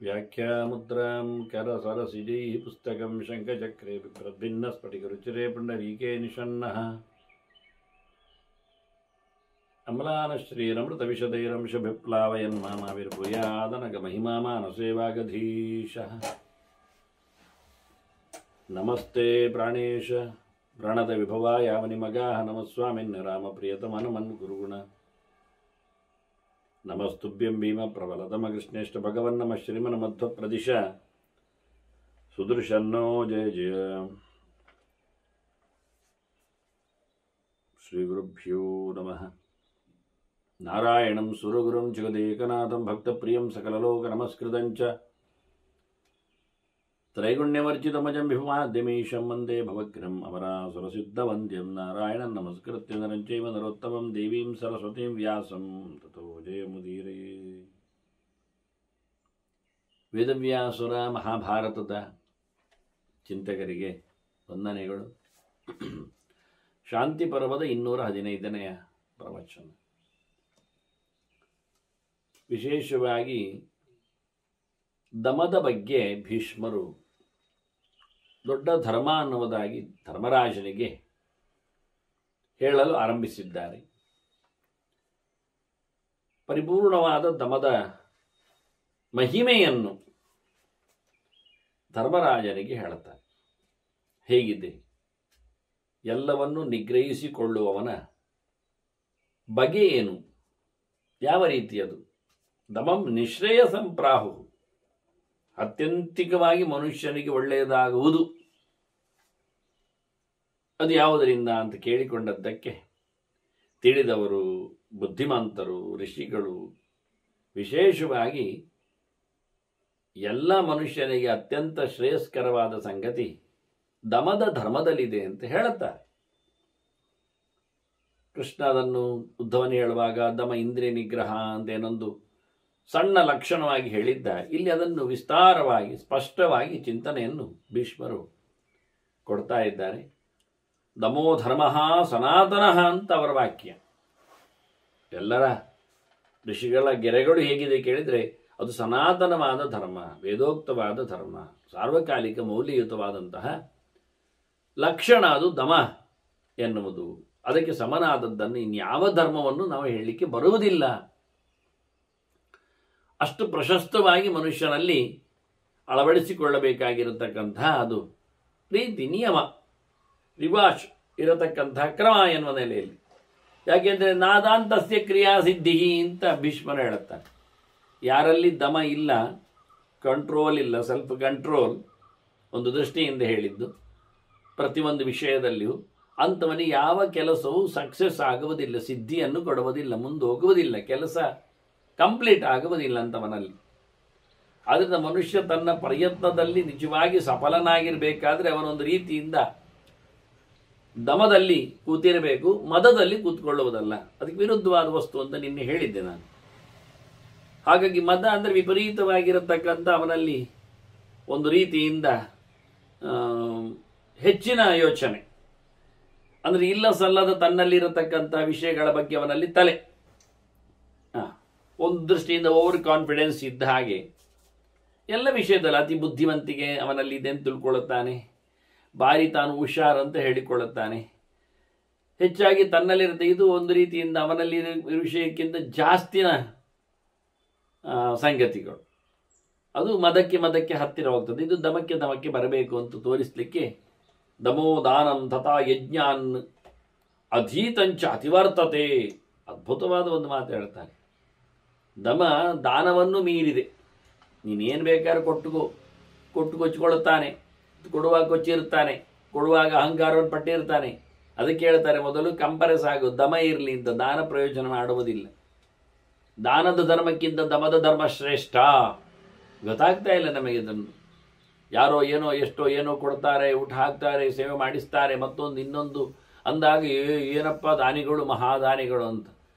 व्याख्यामुद्रां करसरसिजैः पुस्तकं शङ्खचक्रे बिभ्रद्भिन्नस्फटिकरुचिरे पुण्डरीके निषण्णः अम्लानश्रीरमृतविशदैरंशभिप्लावयन् मामाविर्भूयादनगमहिमा मानसे वागधीशः नमस्ते प्राणेश प्रणतविभवाय वनिमगाः नमस्वामिन् रामप्रियतमनमन् गुरुगुण नमस्तुभ्यं भीमप्रबलतमकृष्णेष्ट भगवन्नमः श्रीमन्मध्वप्रदिश सुदर्शनो जय जय श्रीगुरुभ्यो नमः नारायणं सुरगुरुं जगदेकनाथं भक्तप्रियं सकललोकनमस्कृतं च त्रैगुण्यवर्जितमजं विभुमाद्यमीशं वन्दे भवग्रहम् अमरासुरसिद्धवन्द्यं नारायणं नमस्कृत्य नरं चैव नरोत्तमं देवीं सरस्वतीं व्यासं ततो जयमुदीरये ವೇದವ್ಯಾಸುರ ಮಹಾಭಾರತದ ಚಿಂತಕರಿಗೆ ವಂದನೆಗಳು. ಶಾಂತಿ ಪರ್ವದ 215ನೆಯ ಪ್ರವಚನ. ವಿಶೇಷವಾಗಿ ದಮದ ಬಗ್ಗೆ ಭೀಷ್ಮರು ದೊಡ್ಡ ಧರ್ಮ ಅನ್ನುವುದಾಗಿ ಧರ್ಮರಾಜನಿಗೆ ಹೇಳಲು ಆರಂಭಿಸಿದ್ದಾರೆ. ಪರಿಪೂರ್ಣವಾದ ದಮದ ಮಹಿಮೆಯನ್ನು ಧರ್ಮರಾಜನಿಗೆ ಹೇಳುತ್ತಾರೆ. ಹೇಗಿದೆ? ಎಲ್ಲವನ್ನು ನಿಗ್ರಹಿಸಿಕೊಳ್ಳುವವನ ಬಗೆ ಏನು, ಯಾವ ರೀತಿಯದು? ದಮಂ ನಿಶ್ರೇಯಸಂ ಪ್ರಾಹು, ಅತ್ಯಂತಿಕವಾಗಿ ಮನುಷ್ಯನಿಗೆ ಒಳ್ಳೆಯದಾಗುವುದು ಅದು ಯಾವುದರಿಂದ ಅಂತ ಕೇಳಿಕೊಂಡದ್ದಕ್ಕೆ ತಿಳಿದವರು, ಬುದ್ಧಿಮಂತರು, ಋಷಿಗಳು ವಿಶೇಷವಾಗಿ ಎಲ್ಲ ಮನುಷ್ಯನಿಗೆ ಅತ್ಯಂತ ಶ್ರೇಯಸ್ಕರವಾದ ಸಂಗತಿ ದಮದ ಧರ್ಮದಲ್ಲಿದೆ ಅಂತ ಹೇಳುತ್ತಾರೆ. ಕೃಷ್ಣ ಅದನ್ನು ಉದ್ಧವನು ಹೇಳುವಾಗ ದಮ ಇಂದ್ರಿಯ ನಿಗ್ರಹ ಅಂತ ಏನೊಂದು ಸಣ್ಣ ಲಕ್ಷಣವಾಗಿ ಹೇಳಿದ್ದ. ಇಲ್ಲಿ ಅದನ್ನು ವಿಸ್ತಾರವಾಗಿ ಸ್ಪಷ್ಟವಾಗಿ ಚಿಂತನೆಯನ್ನು ಭೀಷ್ಮರು ಕೊಡ್ತಾ ಇದ್ದಾರೆ. ದಮೋ ಧರ್ಮ ಸನಾತನಃ ಅಂತ ಅವರ ವಾಕ್ಯ. ಎಲ್ಲರ ಋಷಿಗಳ ಗೆರೆಗಳು ಹೇಗಿದೆ ಕೇಳಿದರೆ ಅದು ಸನಾತನವಾದ ಧರ್ಮ, ವೇದೋಕ್ತವಾದ ಧರ್ಮ, ಸಾರ್ವಕಾಲಿಕ ಮೌಲ್ಯಯುತವಾದಂತಹ ಲಕ್ಷಣ ಅದು ದಮ ಎನ್ನುವುದು. ಅದಕ್ಕೆ ಸಮನಾದದ್ದನ್ನು ಇನ್ಯಾವ ಧರ್ಮವನ್ನು ನಾವು ಹೇಳಲಿಕ್ಕೆ ಬರುವುದಿಲ್ಲ. ಅಷ್ಟು ಪ್ರಶಸ್ತವಾಗಿ ಮನುಷ್ಯನಲ್ಲಿ ಅಳವಡಿಸಿಕೊಳ್ಳಬೇಕಾಗಿರತಕ್ಕಂತಹ ಅದು ರೀತಿ, ನಿಯಮ, ರಿವಾಜ್ ಇರತಕ್ಕಂತಹ ಕ್ರಮ ಎನ್ನುವ ನೆಲೆಯಲ್ಲಿ. ಯಾಕೆಂದರೆ ನಾದಾಂತಸ್ಯ ಕ್ರಿಯಾ ಸಿದ್ಧಿ ಅಂತ ಭೀಷ್ಮರು ಹೇಳುತ್ತಾರೆ. ಯಾರಲ್ಲಿ ದಮ ಇಲ್ಲ, ಕಂಟ್ರೋಲ್ ಇಲ್ಲ, ಸೆಲ್ಫ್ ಕಂಟ್ರೋಲ್ ಒಂದು ದೃಷ್ಟಿಯಿಂದ ಹೇಳಿದ್ದು, ಪ್ರತಿಯೊಂದು ವಿಷಯದಲ್ಲಿಯೂ ಅಂಥವನಿಗೆ ಯಾವ ಕೆಲಸವೂ ಸಕ್ಸಸ್ ಆಗುವುದಿಲ್ಲ, ಸಿದ್ಧಿಯನ್ನು ಕೊಡುವುದಿಲ್ಲ, ಮುಂದೆ ಹೋಗುವುದಿಲ್ಲ, ಕೆಲಸ ಕಂಪ್ಲೀಟ್ ಆಗುವುದಿಲ್ಲ ಅಂತವನಲ್ಲಿ. ಆದ್ದರಿಂದ ಮನುಷ್ಯ ತನ್ನ ಪ್ರಯತ್ನದಲ್ಲಿ ನಿಜವಾಗಿ ಸಫಲನಾಗಿರಬೇಕಾದ್ರೆ ಅವನೊಂದು ರೀತಿಯಿಂದ ದಮದಲ್ಲಿ ಕೂತಿರಬೇಕು, ಮದದಲ್ಲಿ ಕೂತ್ಕೊಳ್ಳುವುದಲ್ಲ. ಅದಕ್ಕೆ ವಿರುದ್ಧವಾದ ವಸ್ತು ಅಂತ ನಿನ್ನೆ ಹೇಳಿದ್ದೆ ನಾನು. ಹಾಗಾಗಿ ಮದ ಅಂದರೆ ವಿಪರೀತವಾಗಿರತಕ್ಕಂಥ ಅವನಲ್ಲಿ ಒಂದು ರೀತಿಯಿಂದ ಹೆಚ್ಚಿನ ಯೋಚನೆ, ಅಂದರೆ ಇಲ್ಲ ಸಲ್ಲದ ತನ್ನಲ್ಲಿರತಕ್ಕಂಥ ವಿಷಯಗಳ ಬಗ್ಗೆ ಅವನಲ್ಲಿ ತಲೆ, ಒಂದು ದೃಷ್ಟಿಯಿಂದ ಓವರ್ ಕಾನ್ಫಿಡೆನ್ಸ್ ಇದ್ದ ಹಾಗೆ ಎಲ್ಲ ವಿಷಯದಲ್ಲಿ ಅತಿ ಬುದ್ಧಿವಂತಿಕೆ ಅವನಲ್ಲಿ ಇದೆ ಅಂತ ತಿಳ್ಕೊಳ್ಳುತ್ತಾನೆ. ಬಾರಿ ತಾನು ಹುಷಾರ್ ಅಂತ ಹೇಳಿಕೊಳ್ಳುತ್ತಾನೆ. ಹೆಚ್ಚಾಗಿ ತನ್ನಲ್ಲಿರುತ್ತೆ. ಇದು ಒಂದು ರೀತಿಯಿಂದ ಅವನಲ್ಲಿ ವಿಷಯಕ್ಕಿಂತ ಜಾಸ್ತಿನ ಸಂಗತಿಗಳು. ಅದು ಮದಕ್ಕೆ ಹತ್ತಿರ ಹೋಗ್ತದೆ. ಇದು ದಮಕ್ಕೆ ಬರಬೇಕು ಅಂತ ತೋರಿಸಲಿಕ್ಕೆ ದಮೋ ದಾನಂ ತಥಾ ಯಜ್ಞಾನ್ ಅಧೀತಂಚ ಅತಿವರ್ತತೆ, ಅದ್ಭುತವಾದ ಒಂದು ಮಾತು ಹೇಳ್ತಾರೆ. ದಮ ದಾನವನ್ನು ಮೀರಿದೆ. ನೀನೇನು ಬೇಕಾದ್ರೂ ಕೊಚ್ಚಿಕೊಳ್ಳುತ್ತಾನೆ, ಕೊಡುವಾಗ ಕೊಚ್ಚಿರುತ್ತಾನೆ, ಕೊಡುವಾಗ ಅಹಂಕಾರವನ್ನು ಪಟ್ಟಿರ್ತಾನೆ. ಅದಕ್ಕೆ ಹೇಳ್ತಾರೆ ಮೊದಲು ಕಂಪರೆಸ್ ಆಗು, ದಮ ಇರಲಿ ಅಂತ. ದಾನ ಪ್ರಯೋಜನ ಮಾಡುವುದಿಲ್ಲ. ದಾನದ ಧರ್ಮಕ್ಕಿಂತ ದಮದ ಧರ್ಮ ಶ್ರೇಷ್ಠ. ಗೊತ್ತಾಗ್ತಾ ಇಲ್ಲ ನಮಗೆ ಇದನ್ನು. ಯಾರೋ ಏನೋ ಎಷ್ಟೋ ಏನೋ ಕೊಡ್ತಾರೆ, ಊಟ ಹಾಕ್ತಾರೆ, ಸೇವೆ ಮಾಡಿಸ್ತಾರೆ, ಮತ್ತೊಂದು ಇನ್ನೊಂದು ಅಂದಾಗ ಏನಪ್ಪ ದಾನಿಗಳು, ಮಹಾದಾನಿಗಳು ಅಂತ.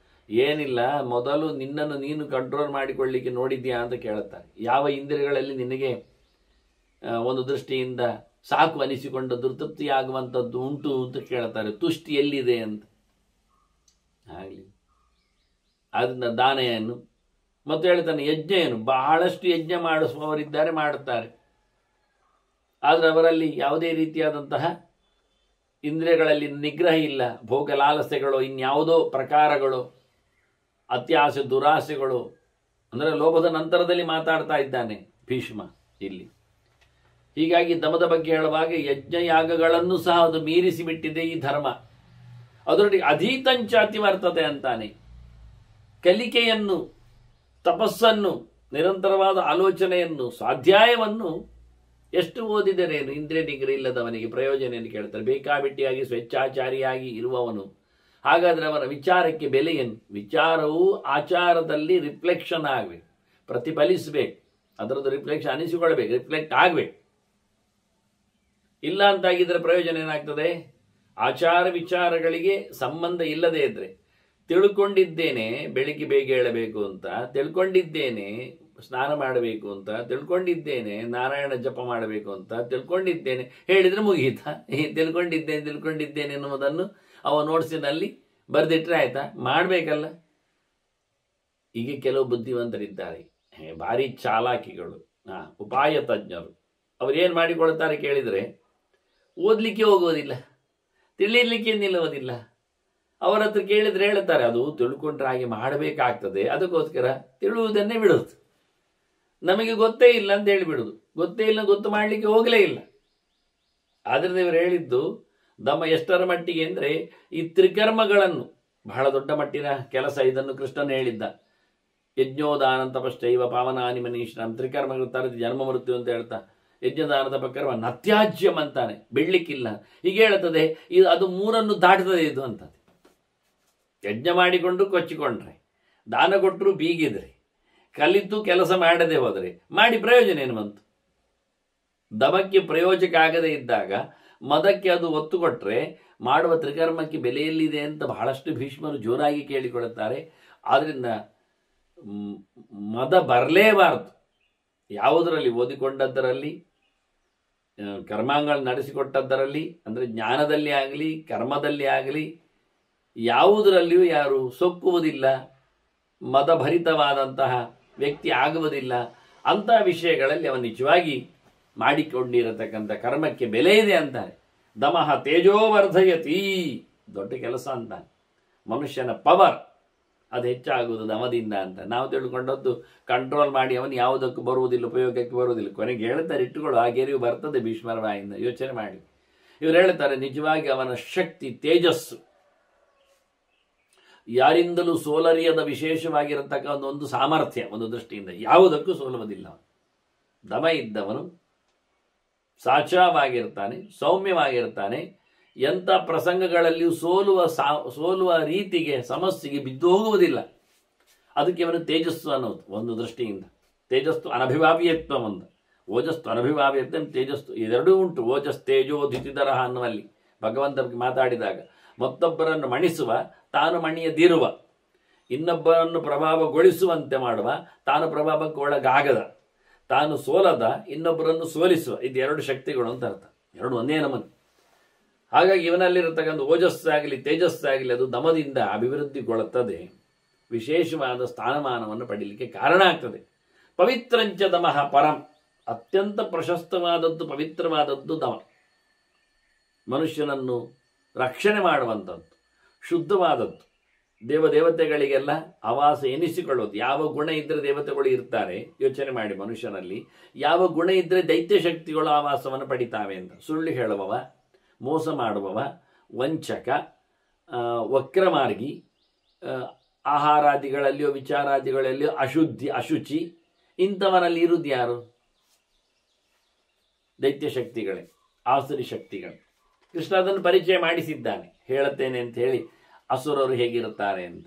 ಏನಿಲ್ಲ, ಮೊದಲು ನಿನ್ನನ್ನು ನೀನು ಕಂಟ್ರೋಲ್ ಮಾಡಿಕೊಳ್ಳಿಕ್ಕೆ ನೋಡಿದ್ಯಾ ಅಂತ ಕೇಳುತ್ತಾರೆ. ಯಾವ ಇಂದ್ರಿಯಗಳಲ್ಲಿ ನಿನಗೆ ಒಂದು ದೃಷ್ಟಿಯಿಂದ ಸಾಕು ಅನಿಸಿಕೊಂಡದ್ದು, ತೃಪ್ತಿಯಾಗುವಂಥದ್ದು ಉಂಟು ಅಂತ ಕೇಳ್ತಾರೆ. ತುಷ್ಟಿ ಎಲ್ಲಿದೆ ಅಂತ. ಆಗಲಿ ಅದನ್ನ ದಾನೆಯನ್ನು ಮತ್ತು ಹೇಳ್ತಾನೆ ಯಜ್ಞ ಏನು, ಬಹಳಷ್ಟು ಯಜ್ಞ ಮಾಡಿಸುವವರಿದ್ದಾರೆ, ಮಾಡುತ್ತಾರೆ. ಆದರೆ ಅವರಲ್ಲಿ ಯಾವುದೇ ರೀತಿಯಾದಂತಹ ಇಂದ್ರಿಯಗಳಲ್ಲಿ ನಿಗ್ರಹ ಇಲ್ಲ. ಭೋಗ ಲಾಲಸೆಗಳು, ಇನ್ಯಾವುದೋ ಪ್ರಕಾರಗಳು, ಅತ್ಯಾಸೆ ದುರಾಸೆಗಳು, ಅಂದರೆ ಲೋಭದ ನಂತರದಲ್ಲಿ ಮಾತಾಡ್ತಾ ಇದ್ದಾನೆ ಭೀಷ್ಮ ಇಲ್ಲಿ. ಹೀಗಾಗಿ ದಮದ ಬಗ್ಗೆ ಹೇಳುವಾಗ ಯಜ್ಞಯಾಗಗಳನ್ನು ಸಹ ಅದು ಮೀರಿಸಿ ಬಿಟ್ಟಿದೆ ಈ ಧರ್ಮ. ಅದರೊಟ್ಟಿಗೆ ಅಧೀತಂಚಾತಿ ವರ್ತತೆ ಅಂತಾನೆ. ಕಲಿಕೆಯನ್ನು, ತಪಸ್ಸನ್ನು, ನಿರಂತರವಾದ ಆಲೋಚನೆಯನ್ನು, ಸ್ವಾಧ್ಯಾಯವನ್ನು ಎಷ್ಟು ಓದಿದರೇನು? ಇಂದ್ರಿಯ ನಿಗ್ರಹ ಇಲ್ಲದವನಿಗೆ ಪ್ರಯೋಜನ ಎಂದು ಕೇಳ್ತಾರೆ. ಬೇಕಾಬಿಟ್ಟಿಯಾಗಿ ಸ್ವೇಚ್ಛಾಚಾರಿಯಾಗಿ ಇರುವವನು, ಹಾಗಾದರೆ ಅವನ ವಿಚಾರಕ್ಕೆ ಬೆಲೆ ಏನು? ವಿಚಾರವು ಆಚಾರದಲ್ಲಿ ರಿಫ್ಲೆಕ್ಷನ್ ಆಗಬೇಕು, ಪ್ರತಿಫಲಿಸಬೇಕು, ಅದರದ್ದು ರಿಫ್ಲೆಕ್ಷನ್ ಅನಿಸಿಕೊಳ್ಬೇಕು, ರಿಫ್ಲೆಕ್ಟ್ ಆಗಬೇಕು. ಇಲ್ಲ ಅಂತಾಗಿದ್ದರೆ ಪ್ರಯೋಜನ ಏನಾಗ್ತದೆ? ಆಚಾರ ವಿಚಾರಗಳಿಗೆ ಸಂಬಂಧ ಇಲ್ಲದೇ ಇದ್ರೆ, ತಿಳ್ಕೊಂಡಿದ್ದೇನೆ ಬೆಳಿಗ್ಗೆ ಬೇಗ ಹೇಳಬೇಕು ಅಂತ, ತಿಳ್ಕೊಂಡಿದ್ದೇನೆ ಸ್ನಾನ ಮಾಡಬೇಕು ಅಂತ, ತಿಳ್ಕೊಂಡಿದ್ದೇನೆ ನಾರಾಯಣ ಜಪ ಮಾಡಬೇಕು ಅಂತ, ತಿಳ್ಕೊಂಡಿದ್ದೇನೆ ಹೇಳಿದ್ರೆ ಮುಗೀತಾ? ತಿಳ್ಕೊಂಡಿದ್ದೇನೆ ಎನ್ನುವುದನ್ನು ಅವ ನೋಟ್ಸಿನಲ್ಲಿ ಬರೆದಿಟ್ರೆ ಆಯ್ತಾ? ಮಾಡಬೇಕಲ್ಲ. ಈಗ ಕೆಲವು ಬುದ್ಧಿವಂತರಿದ್ದಾರೆ, ಭಾರಿ ಚಾಲಾಕಿಗಳು, ಉಪಾಯ ತಜ್ಞರು. ಅವರೇನು ಮಾಡಿಕೊಳ್ತಾರೆ ಕೇಳಿದರೆ, ಓದಲಿಕ್ಕೆ ಹೋಗೋದಿಲ್ಲ, ತಿಳಿಯಲಿಕ್ಕೆ ನಿಲ್ಲುವುದಿಲ್ಲ. ಅವರ ಹತ್ರ ಕೇಳಿದ್ರೆ ಹೇಳ್ತಾರೆ, ಅದು ತಿಳ್ಕೊಂಡ್ರೆ ಹಾಗೆ ಮಾಡಬೇಕಾಗ್ತದೆ, ಅದಕ್ಕೋಸ್ಕರ ತಿಳುವುದನ್ನೇ ಬಿಡೋದು. ನಮಗೆ ಗೊತ್ತೇ ಇಲ್ಲ ಅಂತ ಹೇಳಿಬಿಡುದು. ಗೊತ್ತೇ ಇಲ್ಲ, ಗೊತ್ತು ಮಾಡಲಿಕ್ಕೆ ಹೋಗಲೇ ಇಲ್ಲ. ಆದರೆ ಇವರು ಹೇಳಿದ್ದು ದಮ ಎಷ್ಟರ ಮಟ್ಟಿಗೆ ಅಂದರೆ, ಈ ತ್ರಿಕರ್ಮಗಳನ್ನು ಬಹಳ ದೊಡ್ಡ ಮಟ್ಟಿನ ಕೆಲಸ. ಇದನ್ನು ಕೃಷ್ಣನ್ ಹೇಳಿದ್ದ, ಯಜ್ಞೋದಾನ ತಪಶ್ಚೈವ ಪಾವನಾನಿ ಮನೀಷಾಂ. ತ್ರಿಕರ್ಮಗಳು ತರದಿ ಜನ್ಮ ಮೃತ್ಯು ಅಂತ ಹೇಳ್ತಾ, ಯಜ್ಞದಾನ ತಪಕರ್ಮ ನತ್ಯಾಜ್ಯಂ ಅಂತಾನೆ, ಬಿಡ್ಲಿಕ್ಕಿಲ್ಲ. ಹೀಗೆ ಹೇಳ್ತದೆ, ಇದು ಅದು ಮೂರನ್ನು ದಾಟ್ತದೆ ಇದು ಅಂತದೆ. ಯಜ್ಞ ಮಾಡಿಕೊಂಡು ಕೊಚ್ಚಿಕೊಂಡ್ರೆ, ದಾನ ಕೊಟ್ಟರು ಬೀಗಿದ್ರೆ, ಕಲಿತು ಕೆಲಸ ಮಾಡದೆ ಹೋದರೆ ಮಾಡಿ ಪ್ರಯೋಜನ ಏನು ಬಂತು? ದಮಕ್ಕೆ ಪ್ರಯೋಜಕ ಆಗದೇ ಇದ್ದಾಗ ಮದಕ್ಕೆ ಅದು ಒತ್ತು ಕೊಟ್ಟರೆ ಮಾಡುವ ತ್ರಿಕರ್ಮಕ್ಕೆ ಬೆಲೆಯಲ್ಲಿದೆ ಅಂತ ಬಹಳಷ್ಟು ಭೀಷ್ಮರು ಜೋರಾಗಿ ಕೇಳಿಕೊಳ್ಳುತ್ತಾರೆ. ಆದ್ದರಿಂದ ಮದ ಬರಲೇಬಾರದು. ಯಾವುದರಲ್ಲಿ ಓದಿಕೊಂಡದ್ದರಲ್ಲಿ, ಕರ್ಮಾಂಗಗಳು ನಡೆಸಿಕೊಟ್ಟದ್ದರಲ್ಲಿ, ಅಂದರೆ ಜ್ಞಾನದಲ್ಲಿ ಆಗಲಿ ಕರ್ಮದಲ್ಲಿ ಆಗಲಿ ಯಾವುದರಲ್ಲಿಯೂ ಯಾರು ಸೊಕ್ಕುವುದಿಲ್ಲ, ಮದಭರಿತವಾದಂತಹ ವ್ಯಕ್ತಿ ಆಗುವುದಿಲ್ಲ. ಅಂತಹ ವಿಷಯಗಳಲ್ಲಿ ಅವನು ನಿಜವಾಗಿ ಮಾಡಿಕೊಂಡಿರತಕ್ಕಂಥ ಕರ್ಮಕ್ಕೆ ಬೆಲೆ ಇದೆ ಅಂತಾನೆ. ದಮಃ ತೇಜೋವರ್ಧಯತಿ, ದೊಡ್ಡ ಕೆಲಸ ಅಂತಾನೆ. ಮನುಷ್ಯನ ಪವರ್ ಅದು ಹೆಚ್ಚಾಗುವುದು ದಮದಿಂದ ಅಂತ ನಾವು ತಿಳ್ಕೊಂಡದ್ದು. ಕಂಟ್ರೋಲ್ ಮಾಡಿ ಅವನು ಯಾವುದಕ್ಕೂ ಬರುವುದಿಲ್ಲ, ಉಪಯೋಗಕ್ಕೆ ಬರುವುದಿಲ್ಲ. ಕೊನೆಗೆ ಹೇಳ್ತಾರೆ, ಇಟ್ಟುಗಳು ಆ ಗೆರೆಯು ಬರ್ತದೆ ಭೀಷ್ಮರ ಬಾಯಿಂದ. ಯೋಚನೆ ಮಾಡಿ. ಇವರು ಹೇಳ್ತಾರೆ, ನಿಜವಾಗಿ ಅವನ ಶಕ್ತಿ, ತೇಜಸ್ಸು ಯಾರಿಂದಲೂ ಸೋಲರಿಯದ ವಿಶೇಷವಾಗಿರತಕ್ಕ ಒಂದು ಸಾಮರ್ಥ್ಯ. ಒಂದು ದೃಷ್ಟಿಯಿಂದ ಯಾವುದಕ್ಕೂ ಸೋಲುವುದಿಲ್ಲ. ದಮ ಇದ್ದವನು ಸಾಚಾವಾಗಿರ್ತಾನೆ, ಸೌಮ್ಯವಾಗಿರ್ತಾನೆ. ಎಂಥ ಪ್ರಸಂಗಗಳಲ್ಲಿಯೂ ಸೋಲುವ ರೀತಿಗೆ, ಸಮಸ್ಯೆಗೆ ಬಿದ್ದು ಹೋಗುವುದಿಲ್ಲ. ಅದಕ್ಕೆ ಅವನು ತೇಜಸ್ಸು ಅನ್ನೋದು ಒಂದು ದೃಷ್ಟಿಯಿಂದ. ತೇಜಸ್ಸು ಅನಭಿಭಾವ್ಯತ್ವ ಒಂದು, ಓಜಸ್ಸು ಅನಭಿಭಾವ್ಯತ್ವ, ತೇಜಸ್ಸು ಇದೆರಡೂ ಉಂಟು. ಓಜಸ್ ತೇಜೋ ಧಿತಿಧರ ಅನ್ನುವಲ್ಲಿ ಭಗವಂತ ಮಾತಾಡಿದಾಗ, ಮತ್ತೊಬ್ಬರನ್ನು ಮಣಿಸುವ, ತಾನು ಮಣಿಯದಿರುವ, ಇನ್ನೊಬ್ಬರನ್ನು ಪ್ರಭಾವಗೊಳಿಸುವಂತೆ ಮಾಡುವ, ತಾನು ಪ್ರಭಾವಕ್ಕೆ ಒಳಗಾಗದ, ತಾನು ಸೋಲದ, ಇನ್ನೊಬ್ಬರನ್ನು ಸೋಲಿಸುವ. ಇದು ಎರಡು ಶಕ್ತಿಗಳು ಅಂತ ಅರ್ಥ. ಎರಡು ಒಂದೇ ನಮೂನೆ. ಹಾಗಾಗಿ ಇವನಲ್ಲಿರತಕ್ಕಂಥ ಓಜಸ್ಸಾಗಲಿ ತೇಜಸ್ಸಾಗಲಿ ಅದು ದಮದಿಂದ ಅಭಿವೃದ್ಧಿಗೊಳ್ಳುತ್ತದೆ, ವಿಶೇಷವಾದ ಸ್ಥಾನಮಾನವನ್ನು ಪಡೀಲಿಕ್ಕೆ ಕಾರಣ ಆಗ್ತದೆ. ಪವಿತ್ರಂಚ ದಮಃ ಪರಂ, ಅತ್ಯಂತ ಪ್ರಶಸ್ತವಾದದ್ದು, ಪವಿತ್ರವಾದದ್ದು ದಮ. ಮನುಷ್ಯನನ್ನು ರಕ್ಷಣೆ ಮಾಡುವಂಥದ್ದು, ಶುದ್ಧವಾದದ್ದು, ದೇವತೆಗಳಿಗೆಲ್ಲ ಆವಾಸ ಎನಿಸಿಕೊಳ್ಳೋದು. ಯಾವ ಗುಣ ಇದ್ದರೆ ದೇವತೆಗಳು ಇರ್ತಾರೆ ಯೋಚನೆ ಮಾಡಿ. ಮನುಷ್ಯನಲ್ಲಿ ಯಾವ ಗುಣ ಇದ್ದರೆ ದೈತ್ಯ ಶಕ್ತಿಗಳು ಆವಾಸವನ್ನು ಪಡಿತಾವೆ ಅಂತ. ಸುಳ್ಳು ಹೇಳುವವ, ಮೋಸ ಮಾಡುವವ, ವಂಚಕ, ವಕ್ರಮಾರ್ಗಿ, ಆಹಾರಾದಿಗಳಲ್ಲಿಯೋ ವಿಚಾರಾದಿಗಳಲ್ಲಿಯೋ ಅಶುಚಿ, ಇಂಥವನಲ್ಲಿ ಇರುವುದು ಯಾರು? ದೈತ್ಯ ಶಕ್ತಿಗಳೇ, ಆಸುರಿ ಶಕ್ತಿಗಳು. ಕೃಷ್ಣ ಅದನ್ನು ಪರಿಚಯ ಮಾಡಿಸಿದ್ದಾನೆ, ಹೇಳುತ್ತೇನೆ ಅಂತ ಹೇಳಿ. ಅಸುರರು ಹೇಗಿರುತ್ತಾರೆ ಅಂತ.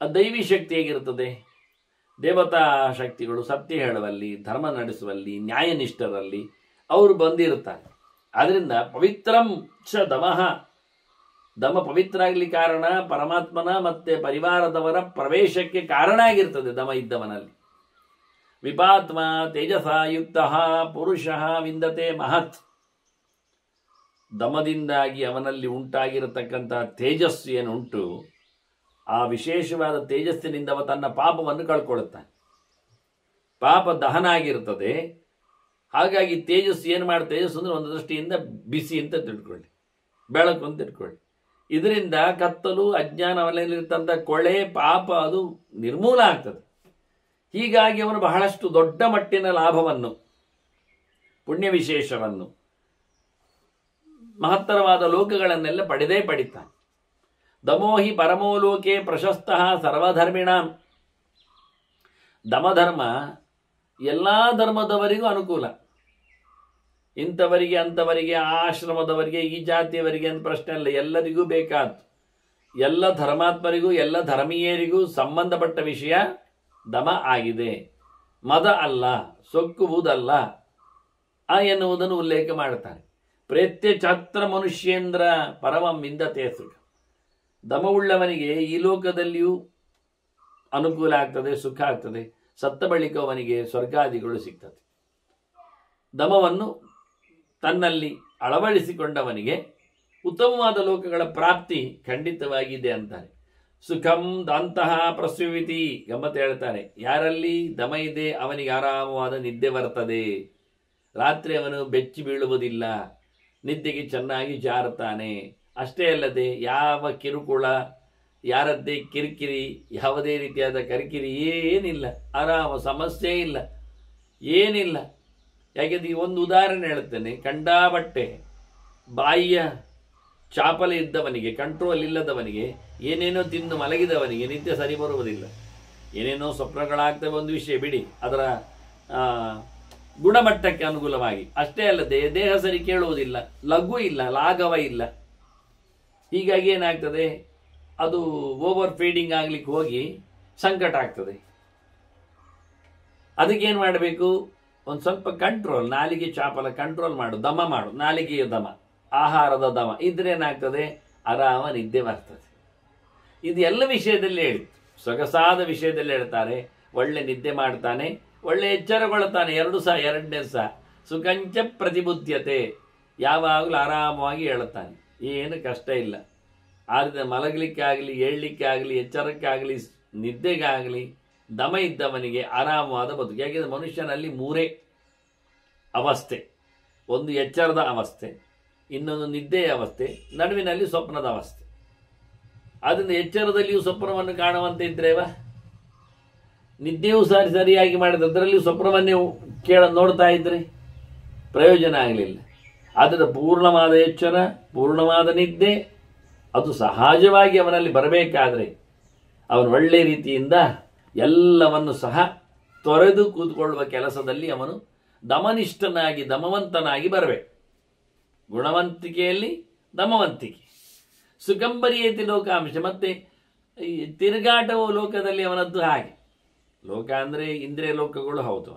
ದೈವಿ ಶಕ್ತಿ ಹೇಗಿರುತ್ತದೆ? ದೇವತಾ ಶಕ್ತಿಗಳು ಸತ್ಯ ಹೇಳುವಲ್ಲಿ, ಧರ್ಮ ನಡೆಸುವಲ್ಲಿ, ನ್ಯಾಯನಿಷ್ಠರಲ್ಲಿ ಅವರು ಬಂದಿರುತ್ತಾರೆ. ಆದ್ದರಿಂದ ಪವಿತ್ರಂ ಚ ದಮಃ, ದಮ ಪವಿತ್ರ ಆಗಲಿ ಕಾರಣ ಪರಮಾತ್ಮನ ಮತ್ತೆ ಪರಿವಾರದವರ ಪ್ರವೇಶಕ್ಕೆ ಕಾರಣ ಆಗಿರ್ತದೆ ದಮ ಇದ್ದವನಲ್ಲಿ. ವಿಪಾತ್ಮ ತೇಜಸ ಯುಕ್ತ ಪುರುಷ ವಿಂದತೆ ಮಹತ್. ದಮದಿಂದಾಗಿ ಅವನಲ್ಲಿ ಉಂಟಾಗಿರತಕ್ಕಂಥ ತೇಜಸ್ಸು ಏನುಂಟು ಆ ವಿಶೇಷವಾದ ತೇಜಸ್ಸಿನಿಂದ ಅವ ತನ್ನ ಪಾಪವನ್ನು ಕಳ್ಕೊಳ್ಳುತ್ತಾನೆ. ಪಾಪ ದಹನ ಆಗಿರುತ್ತದೆ. ಹಾಗಾಗಿ ತೇಜಸ್ಸು ಏನು ಮಾಡಿ, ತೇಜಸ್ಸು ಅಂದರೆ ಒಂದು ದೃಷ್ಟಿಯಿಂದ ಬಿಸಿ ಅಂತ ತಿಳ್ಕೊಳ್ಳಿ, ಬೆಳಕು ಅಂತ ತಿಳ್ಕೊಳ್ಳಿ. ಇದರಿಂದ ಕತ್ತಲು, ಅಜ್ಞಾನ ಅವನಲ್ಲಿರ್ತಂಥ ಕೊಳೆ, ಪಾಪ ಅದು ನಿರ್ಮೂಲ ಆಗ್ತದೆ. ಹೀಗಾಗಿ ಅವನು ಬಹಳಷ್ಟು ದೊಡ್ಡ ಮಟ್ಟಿನ ಲಾಭವನ್ನು, ಪುಣ್ಯ ವಿಶೇಷವನ್ನು, ಮಹತ್ತರವಾದ ಲೋಕಗಳನ್ನೆಲ್ಲ ಪಡೆದೇ ಪಡಿತಾನೆ. ದಮೋಹಿ ಪರಮೋಲೋಕೆ ಪ್ರಶಸ್ತಃ ಸರ್ವಧರ್ಮಿಣಾಂ. ದಮಧರ್ಮ ಎಲ್ಲ ಧರ್ಮದವರಿಗೂ ಅನುಕೂಲ. ಇಂಥವರಿಗೆ ಅಂಥವರಿಗೆ, ಆ ಆಶ್ರಮದವರಿಗೆ, ಈ ಜಾತಿಯವರಿಗೆ ಅಂತ ಪ್ರಶ್ನೆ ಅಲ್ಲ, ಎಲ್ಲರಿಗೂ ಬೇಕಾದ್ದು. ಎಲ್ಲ ಧರ್ಮಾತ್ಮರಿಗೂ ಎಲ್ಲ ಧರ್ಮೀಯರಿಗೂ ಸಂಬಂಧಪಟ್ಟ ವಿಷಯ ದಮ ಆಗಿದೆ. ಮದ ಅಲ್ಲ, ಸೊಕ್ಕುವುದಲ್ಲ ಎನ್ನುವುದನ್ನು ಉಲ್ಲೇಖ ಮಾಡುತ್ತಾರೆ. ಪ್ರೇತ್ಯ ಛತ್ರ ಮನುಷ್ಯೇಂದ್ರ ಪರಮಂ ವಿಂದತೆ ಸುಖ. ದಮವುಳ್ಳವನಿಗೆ ಈ ಲೋಕದಲ್ಲಿಯೂ ಅನುಕೂಲ ಆಗ್ತದೆ, ಸುಖ ಆಗ್ತದೆ. ಸತ್ತ ಬಳಿಕ ಅವನಿಗೆ ಸ್ವರ್ಗಾದಿಗಳು ಸಿಗ್ತದೆ. ದಮವನ್ನು ತನ್ನಲ್ಲಿ ಅಳವಡಿಸಿಕೊಂಡವನಿಗೆ ಉತ್ತಮವಾದ ಲೋಕಗಳ ಪ್ರಾಪ್ತಿ ಖಂಡಿತವಾಗಿದೆ ಅಂತಾರೆ. ಸುಖಂ ದಾಂತಹ ಪ್ರಸ್ವಿತಿ. ಗಮ್ಮತ್ತು ಹೇಳ್ತಾರೆ, ಯಾರಲ್ಲಿ ದಮ ಇದೆ ಅವನಿಗೆ ಆರಾಮವಾದ ನಿದ್ದೆ ಬರ್ತದೆ. ರಾತ್ರಿ ಅವನು ಬೆಚ್ಚಿ ಬೀಳುವುದಿಲ್ಲ, ನಿದ್ದೆಗೆ ಚೆನ್ನಾಗಿ ಜಾರುತ್ತಾನೆ. ಅಷ್ಟೇ ಅಲ್ಲದೆ ಯಾವ ಕಿರುಕುಳ, ಯಾರದ್ದೇ ಕಿರಿಕಿರಿ, ಯಾವುದೇ ರೀತಿಯಾದ ಕರಿಕಿರಿ ಏನಿಲ್ಲ, ಆರಾಮ, ಸಮಸ್ಯೆ ಇಲ್ಲ, ಏನಿಲ್ಲ. ಯಾಕೆಂದ್ರೆ ಈ ಒಂದು ಉದಾಹರಣೆ ಹೇಳುತ್ತೇನೆ. ಕಂಡಾಬಟ್ಟೆ ಬಾಯಿಯ ಚಾಪಲ ಇದ್ದವನಿಗೆ, ಕಂಟ್ರೋಲ್ ಇಲ್ಲದವನಿಗೆ, ಏನೇನೋ ತಿಂದು ಮಲಗಿದವನಿಗೆ ನಿದ್ದೆ ಸರಿ ಬರುವುದಿಲ್ಲ. ಏನೇನೋ ಸ್ವಪ್ನಗಳಾಗ್ತವೆ, ಒಂದು ವಿಷಯ ಬಿಡಿ, ಅದರ ಗುಣಮಟ್ಟಕ್ಕೆ ಅನುಕೂಲವಾಗಿ. ಅಷ್ಟೇ ಅಲ್ಲದೆ ದೇಹ ಸರಿ ಕೇಳುವುದಿಲ್ಲ, ಲಘು ಇಲ್ಲ, ಲಾಘವ ಇಲ್ಲ. ಹೀಗಾಗಿ ಏನಾಗ್ತದೆ, ಅದು ಓವರ್ ಫೀಡಿಂಗ್ ಆಗ್ಲಿಕ್ಕೆ ಹೋಗಿ ಸಂಕಟ ಆಗ್ತದೆ. ಅದಕ್ಕೇನು ಮಾಡಬೇಕು, ಒಂದು ಸ್ವಲ್ಪ ಕಂಟ್ರೋಲ್, ನಾಲಿಗೆ ಚಾಪಲ ಕಂಟ್ರೋಲ್ ಮಾಡು, ದಮ ಮಾಡು, ನಾಲಿಗೆಯ ದಮ, ಆಹಾರದ ದಮ ಇದ್ರೇನಾಗ್ತದೆ, ಆರಾಮ ನಿದ್ದೆ ಬರ್ತದೆ. ಇದು ಎಲ್ಲ ವಿಷಯದಲ್ಲಿ ಹೇಳಿತ್ತು, ಸೊಗಸಾದ ವಿಷಯದಲ್ಲಿ ಹೇಳ್ತಾರೆ. ಒಳ್ಳೆ ನಿದ್ದೆ ಮಾಡ್ತಾನೆ, ಒಳ್ಳೆ ಎಚ್ಚರಗೊಳ್ತಾನೆ. ಎರಡನೇ ಸಹ ಸುಖಂಚ ಪ್ರತಿಬುದ್ಧತೆ, ಯಾವಾಗಲೂ ಆರಾಮವಾಗಿ ಹೇಳುತ್ತಾನೆ, ಏನು ಕಷ್ಟ ಇಲ್ಲ. ಆದರೆ ಮಲಗಲಿಕ್ಕಾಗಲಿ, ಏಳಲಿಕ್ಕೆ ಆಗಲಿ, ಎಚ್ಚರಕ್ಕಾಗಲಿ, ನಿದ್ದೆಗಾಗಲಿ ದಮ ಇದ್ದವನಿಗೆ ಆರಾಮವಾದ ಬದುಕು. ಯಾಕೆಂದರೆ ಮನುಷ್ಯನಲ್ಲಿ ಮೂರೇ ಅವಸ್ಥೆ, ಒಂದು ಎಚ್ಚರದ ಅವಸ್ಥೆ, ಇನ್ನೊಂದು ನಿದ್ದೆಯ ಅವಸ್ಥೆ, ನಡುವಿನಲ್ಲಿ ಸ್ವಪ್ನದ ಅವಸ್ಥೆ. ಆದ್ದರಿಂದ ಎಚ್ಚರದಲ್ಲಿಯೂ ಸ್ವಪ್ನವನ್ನು ಕಾಣುವಂತೆ ಇದ್ರೇವ, ನಿದ್ದೆಯೂ ಸರಿಯಾಗಿ ಮಾಡಿದ ಅದರಲ್ಲಿಯೂ ಸ್ವಪ್ನವನ್ನೇ ನೋಡ್ತಾ ಇದ್ರೆ ಪ್ರಯೋಜನ ಆಗಲಿಲ್ಲ. ಆದರೆ ಪೂರ್ಣವಾದ ಎಚ್ಚರ, ಪೂರ್ಣವಾದ ನಿದ್ದೆ ಅದು ಸಹಜವಾಗಿ ಅವನಲ್ಲಿ ಬರಬೇಕಾದ್ರೆ ಅವನು ಒಳ್ಳೆ ರೀತಿಯಿಂದ ಎಲ್ಲವನ್ನು ಸಹ ತೊರೆದು ಕೂತ್ಕೊಳ್ಳುವ ಕೆಲಸದಲ್ಲಿ ಅವನು ದಮನಿಷ್ಠನಾಗಿ, ದಮವಂತನಾಗಿ ಬರಬೇಕು. ಗುಣವಂತಿಕೆಯಲ್ಲಿ ದಮವಂತಿಕೆ. ಸುಖಂಬರಿಯೇತಿ ಲೋಕಾಂಶ. ಮತ್ತೆ ಈ ತಿರುಗಾಟವು ಲೋಕದಲ್ಲಿ ಅವನದ್ದು ಹಾಗೆ. ಲೋಕ ಅಂದರೆ ಇಂದ್ರಿಯ ಲೋಕಗಳು ಹೌದು.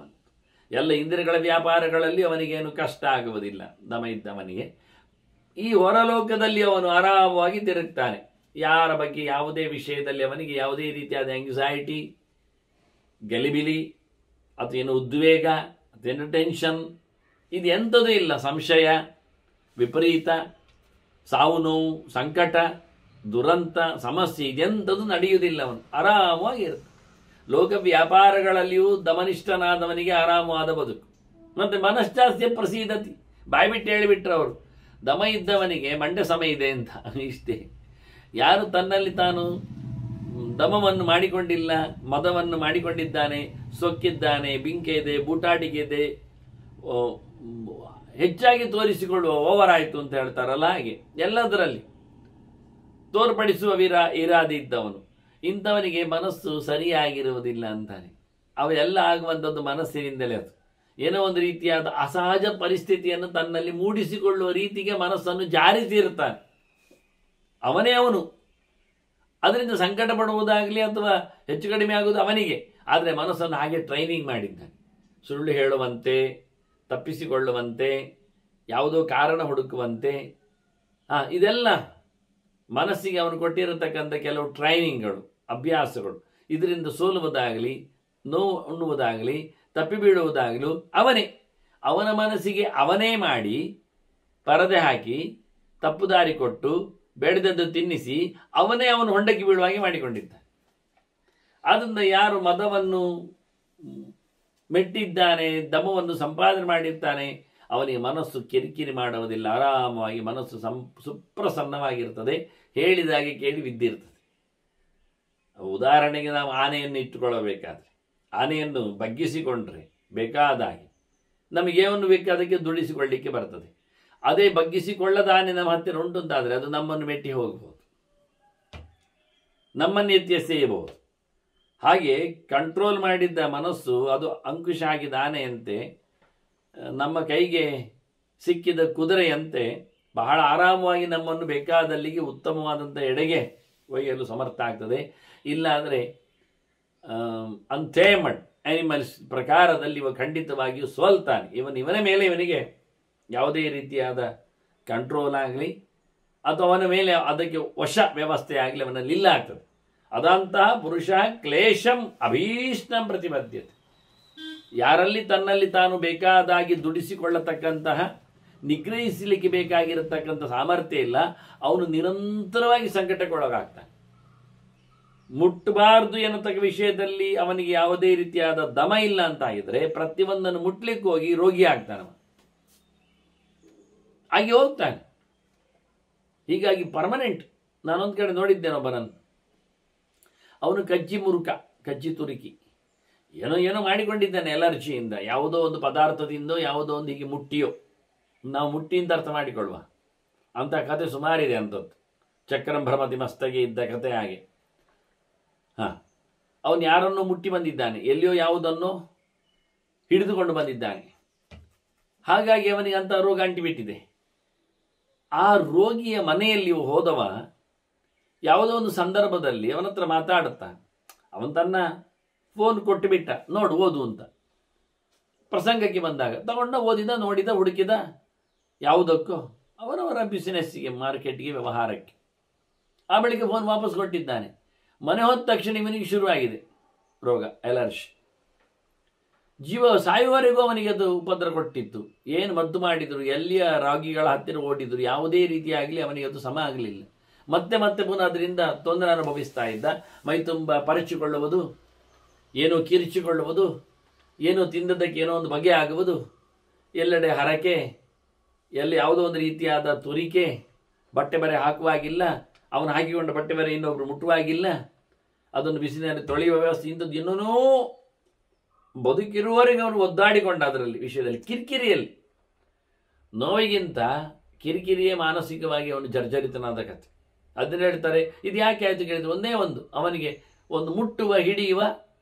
ಎಲ್ಲ ಇಂದ್ರಿಯಗಳ ವ್ಯಾಪಾರಗಳಲ್ಲಿ ಅವನಿಗೇನು ಕಷ್ಟ ಆಗುವುದಿಲ್ಲ ದಮ ಇದ್ದವನಿಗೆ. ಈ ಹೊರಲೋಕದಲ್ಲಿ ಅವನು ಆರಾಮವಾಗಿ ತಿರುಗ್ತಾನೆ. ಯಾರ ಬಗ್ಗೆ ಯಾವುದೇ ವಿಷಯದಲ್ಲಿ ಅವನಿಗೆ ಯಾವುದೇ ರೀತಿಯಾದ ಆಂಗ್ಸೈಟಿ, ಗಲಿಬಿಲಿ, ಅದೇನು ಉದ್ವೇಗ, ಅದೇನು ಟೆನ್ಷನ್, ಇದು ಎಂಥದೂ ಇಲ್ಲ. ಸಂಶಯ, ವಿಪರೀತ, ಸಾವು ನೋವು, ಸಂಕಟ, ದುರಂತ, ಸಮಸ್ಯೆ ಇದೆಂಥದ್ದು ನಡೆಯುವುದಿಲ್ಲ. ಅವನು ಆರಾಮವಾಗಿರುತ್ತೆ. ಲೋಕ ವ್ಯಾಪಾರಗಳಲ್ಲಿಯೂ ದಮನಿಷ್ಠನಾದವನಿಗೆ ಆರಾಮವಾದ ಬದುಕು. ಮತ್ತೆ ಮನಶ್ಚಾಸ್ಯ ಪ್ರಸೀದತಿ, ಬಾಯ್ಬಿಟ್ಟು ಹೇಳಿಬಿಟ್ರು ಅವರು, ದಮ ಇದ್ದವನಿಗೆ ಮಂಡ್ಯ ಸಮಯ ಇದೆ ಅಂತ. ಇಷ್ಟೇ. ಯಾರು ತನ್ನಲ್ಲಿ ತಾನು ದಮವನ್ನು ಮಾಡಿಕೊಂಡಿಲ್ಲ, ಮದವನ್ನು ಮಾಡಿಕೊಂಡಿದ್ದಾನೆ, ಸೊಕ್ಕಿದ್ದಾನೆ, ಬಿಂಕೆ ಇದೆ, ಬೂಟಾಟಿಕೆ ಇದೆ, ಹೆಚ್ಚಾಗಿ ತೋರಿಸಿಕೊಳ್ಳುವ, ಓವರ್ ಆಯಿತು ಅಂತ ಹೇಳ್ತಾರಲ್ಲ, ಹಾಗೆ ಎಲ್ಲದರಲ್ಲಿ ತೋರ್ಪಡಿಸುವ ಇರಾದಿ ಇದ್ದವನು, ಇಂಥವನಿಗೆ ಮನಸ್ಸು ಸರಿಯಾಗಿರುವುದಿಲ್ಲ ಅಂತಾನೆ. ಅವೆಲ್ಲ ಆಗುವಂಥದ್ದು ಮನಸ್ಸಿನಿಂದಲೇ. ಅದು ಏನೋ ಒಂದು ರೀತಿಯಾದ ಅಸಹಜ ಪರಿಸ್ಥಿತಿಯನ್ನು ತನ್ನಲ್ಲಿ ಮೂಡಿಸಿಕೊಳ್ಳುವ ರೀತಿಗೆ ಮನಸ್ಸನ್ನು ಜಾರಿಸಿರ್ತಾನೆ. ಅವನೇ ಅವನು. ಅದರಿಂದ ಸಂಕಟ ಪಡುವುದಾಗಲಿ ಅಥವಾ ಹೆಚ್ಚು ಕಡಿಮೆ ಆಗುವುದು ಅವನಿಗೆ. ಆದರೆ ಮನಸ್ಸನ್ನು ಹಾಗೆ ಟ್ರೈನಿಂಗ್ ಮಾಡಿದ್ದಾನೆ. ಸುಳ್ಳು ಹೇಳುವಂತೆ, ತಪ್ಪಿಸಿಕೊಳ್ಳುವಂತೆ, ಯಾವುದೋ ಕಾರಣ ಹುಡುಕುವಂತೆ, ಇದೆಲ್ಲ ಮನಸ್ಸಿಗೆ ಅವನು ಕೊಟ್ಟಿರತಕ್ಕಂಥ ಕೆಲವು ಟ್ರೈನಿಂಗ್ಗಳು, ಅಭ್ಯಾಸಗಳು. ಇದರಿಂದ ಸೋಲುವುದಾಗಲಿ, ನೋವು ಉಣ್ಣುವುದಾಗಲಿ, ತಪ್ಪಿ ಬೀಳುವುದಾಗಲೂ ಅವನೇ. ಅವನ ಮನಸ್ಸಿಗೆ ಅವನೇ ಮಾಡಿ ಪರದೆ ಹಾಕಿ ತಪ್ಪು ದಾರಿ ಕೊಟ್ಟು ಬೇಡದದ್ದು ತಿನ್ನಿಸಿ ಅವನು ಹೊಂಡಕ್ಕೆ ಬೀಳುವಾಗೆ ಮಾಡಿಕೊಂಡಿದ್ದ. ಆದ್ದರಿಂದ ಯಾರು ಮದವನ್ನು ಮೆಟ್ಟಿದ್ದಾನೆ, ದಮವನ್ನು ಸಂಪಾದನೆ ಮಾಡಿರ್ತಾನೆ, ಅವನಿಗೆ ಮನಸ್ಸು ಕಿರಿಕಿರಿ ಮಾಡುವುದಿಲ್ಲ, ಆರಾಮವಾಗಿ ಮನಸ್ಸು ಸುಪ್ರಸನ್ನವಾಗಿರ್ತದೆ, ಹೇಳಿದಾಗೆ ಕೇಳಿ ಬಿದ್ದಿರ್ತದೆ. ಉದಾಹರಣೆಗೆ ನಾವು ಆನೆಯನ್ನು ಇಟ್ಟುಕೊಳ್ಳಬೇಕಾದ್ರೆ, ಆನೆಯನ್ನು ಬಗ್ಗಿಸಿಕೊಂಡ್ರೆ ಬೇಕಾದಾಗೆ ನಮಗೇನು ಬೇಕು ಅದಕ್ಕೆ ದುಡಿಸಿಕೊಳ್ಳಿಕ್ಕೆ ಬರ್ತದೆ. ಅದೇ ಬಗ್ಗಿಸಿಕೊಳ್ಳದ ಆನೆ ನಮ್ಮ ಹತ್ತಿರ ಉಂಟುಂತಾದರೆ ಅದು ನಮ್ಮನ್ನು ಮೆಟ್ಟಿ ಹೋಗಬಹುದು, ನಮ್ಮನ್ನು ಎತ್ತಿ ಎಸೆಯಬಹುದು. ಹಾಗೆ ಕಂಟ್ರೋಲ್ ಮಾಡಿದ್ದ ಮನಸ್ಸು ಅದು ಅಂಕುಶ ಆಗಿದ ಆನೆಯಂತೆ, ನಮ್ಮ ಕೈಗೆ ಸಿಕ್ಕಿದ ಕುದುರೆಯಂತೆ ಬಹಳ ಆರಾಮವಾಗಿ ನಮ್ಮನ್ನು ಬೇಕಾದಲ್ಲಿಗೆ ಉತ್ತಮವಾದಂಥ ಎಡೆಗೆ ಒಯ್ಯಲು ಸಮರ್ಥ ಆಗ್ತದೆ. ಇಲ್ಲಾದರೆ ಅನ್ಟೇಮಡ್ ಅನಿಮಲ್ಸ್ ಪ್ರಕಾರದಲ್ಲಿ ಇವ ಖಂಡಿತವಾಗಿಯೂ ಸೋಲ್ತಾನೆ. ಇವನ ಮೇಲೆ ಇವನಿಗೆ ಯಾವುದೇ ರೀತಿಯಾದ ಕಂಟ್ರೋಲ್ ಆಗಲಿ ಅಥವಾ ಅವನ ಮೇಲೆ ಅದಕ್ಕೆ ವಶ ವ್ಯವಸ್ಥೆ ಆಗಲಿ ಅವನಲ್ಲಿ ಇಲ್ಲ ಆಗ್ತದೆ. ಅದಂತಹ ಪುರುಷ ಕ್ಲೇಶಂ ಅಭೀಷ್ಣಂ ಪ್ರತಿಬದ್ಧತೆ. ಯಾರಲ್ಲಿ ತನ್ನಲ್ಲಿ ತಾನು ಬೇಕಾದಾಗಿ ದುಡಿಸಿಕೊಳ್ಳತಕ್ಕಂತಹ, ನಿಗ್ರಹಿಸಲಿಕ್ಕೆ ಬೇಕಾಗಿರತಕ್ಕಂಥ ಸಾಮರ್ಥ್ಯ ಇಲ್ಲ, ಅವನು ನಿರಂತರವಾಗಿ ಸಂಕಟಕ್ಕೊಳಗಾಗ್ತಾನೆ. ಮುಟ್ಟಬಾರದು ಎನ್ನತಕ್ಕ ವಿಷಯದಲ್ಲಿ ಅವನಿಗೆ ಯಾವುದೇ ರೀತಿಯಾದ ದಮ ಇಲ್ಲ ಅಂತ ಆಗಿದ್ರೆ ಪ್ರತಿಯೊಂದನ್ನು ಮುಟ್ಲಿಕ್ಕೆ ಹೋಗಿ ರೋಗಿ ಆಗ್ತಾನೆ, ಹಾಗೆ ಹೋಗ್ತಾನೆ. ಹೀಗಾಗಿ ಪರ್ಮನೆಂಟ್. ನಾನೊಂದು ಕಡೆ ನೋಡಿದ್ದೇನೆ ಒಬ್ಬನನ್ನು, ಅವನು ಕಜ್ಜಿ ಮುರುಕ, ಕಜ್ಜಿ ತುರುಕಿ ಏನೋ ಮಾಡಿಕೊಂಡಿದ್ದಾನೆ ಎಲರ್ಜಿಯಿಂದ, ಯಾವುದೋ ಒಂದು ಪದಾರ್ಥದಿಂದ, ಯಾವುದೋ ಒಂದು ಹೀಗೆ ಮುಟ್ಟಿಯೋ, ನಾವು ಮುಟ್ಟಿ ಅಂತ ಅರ್ಥ ಮಾಡಿಕೊಳ್ಳುವ ಅಂತ ಕತೆ ಸುಮಾರಿದೆ ಅಂಥದ್ದು. ಚಕ್ರಂ ಭ್ರಮತಿ ಮಸ್ತಗೆ ಇದ್ದ ಕತೆ ಹಾಗೆ. ಅವನು ಯಾರನ್ನೋ ಮುಟ್ಟಿ ಬಂದಿದ್ದಾನೆ, ಎಲ್ಲಿಯೋ ಯಾವುದನ್ನು ಹಿಡಿದುಕೊಂಡು ಬಂದಿದ್ದಾನೆ. ಹಾಗಾಗಿ ಅವನಿಗೆ ಅಂಥ ರೋಗ ಅಂಟಿಬಿಟ್ಟಿದೆ. ಆ ರೋಗಿಯ ಮನೆಯಲ್ಲಿ ಹೋದವ ಯಾವುದೋ ಒಂದು ಸಂದರ್ಭದಲ್ಲಿ ಅವನ ಹತ್ರ ಮಾತಾಡುತ್ತಾ, ಅವನು ತನ್ನ ಫೋನ್ ಕೊಟ್ಟು ಬಿಟ್ಟ, ನೋಡು ಓದು ಅಂತ. ಪ್ರಸಂಗಕ್ಕೆ ಬಂದಾಗ ತಗೊಂಡ, ಓದಿದ, ನೋಡಿದ, ಹುಡುಕಿದ, ಯಾವುದಕ್ಕೋ ಅವರವರ ಬಿಸಿನೆಸ್ಸಿಗೆ, ಮಾರ್ಕೆಟ್ಗೆ, ವ್ಯವಹಾರಕ್ಕೆ. ಆ ಬಳಿಕ ಫೋನ್ ವಾಪಸ್ ಕೊಟ್ಟಿದ್ದಾನೆ. ಮನೆ ಹೋದ ತಕ್ಷಣ ಇವನಿಗೆ ಶುರುವಾಗಿದೆ ರೋಗ, ಎಲರ್ಜಿ. ಜೀವ ಸಾಯುವವರೆಗೂ ಅವನಿಗೆ ಅದು ಉಪದ್ರ ಕೊಟ್ಟಿತ್ತು. ಏನು ಮದ್ದು ಮಾಡಿದರು, ಎಲ್ಲಿಯ ರೋಗಿಗಳ ಹತ್ತಿರ ಓಡಿದ್ರು, ಯಾವುದೇ ರೀತಿಯಾಗಲಿ ಅವನಿಗೆ ಅದು ಸಮ ಆಗಲಿಲ್ಲ. ಮತ್ತೆ ಮತ್ತೆ ಪುನಃ ಅದರಿಂದ ತೊಂದರೆ ಅನುಭವಿಸ್ತಾ ಇದ್ದ. ಮೈ ತುಂಬ ಪರಚಿಕೊಳ್ಳುವುದು, ಏನೋ ಕಿರಿಚಿಕೊಳ್ಳುವುದು, ಏನೋ ತಿಂದದ್ದಕ್ಕೆ ಏನೋ ಒಂದು ಬಗೆ ಆಗುವುದು, ಎಲ್ಲೆಡೆ ಹರಕೆ, ಎಲ್ಲಿ ಯಾವುದೋ ಒಂದು ರೀತಿಯಾದ ತುರಿಕೆ, ಬಟ್ಟೆ ಬರೆ ಹಾಕುವಾಗಿಲ್ಲ, ಅವನು ಹಾಕಿಕೊಂಡ ಬಟ್ಟೆ ಬರೆ ಇನ್ನೊಬ್ರು ಮುಟ್ಟುವಾಗಿಲ್ಲ, ಅದನ್ನು ಬಿಸಿಲಿನಲ್ಲಿ ತೊಳೆಯುವ ವ್ಯವಸ್ಥೆ, ಇಂಥದ್ದು ಇನ್ನೂ ಬದುಕಿರುವವರೆಗೆ ಅವನು ಒದ್ದಾಡಿಕೊಂಡ ಅದರಲ್ಲಿ ವಿಷಯದಲ್ಲಿ, ಕಿರಿಕಿರಿಯಲ್ಲಿ. ನೋವಿಗಿಂತ ಕಿರಿಕಿರಿಯೇ ಮಾನಸಿಕವಾಗಿ ಅವನು ಜರ್ಜರಿತನಾದ ಕಥೆ. ಅದನ್ನ ಹೇಳ್ತಾರೆ. ಇದು ಯಾಕೆ ಆಯಿತು ಕೇಳಿದ್ರೆ, ಒಂದೇ ಒಂದು, ಅವನಿಗೆ ಒಂದು ಮುಟ್ಟುವ ಹಿಡಿಯುವ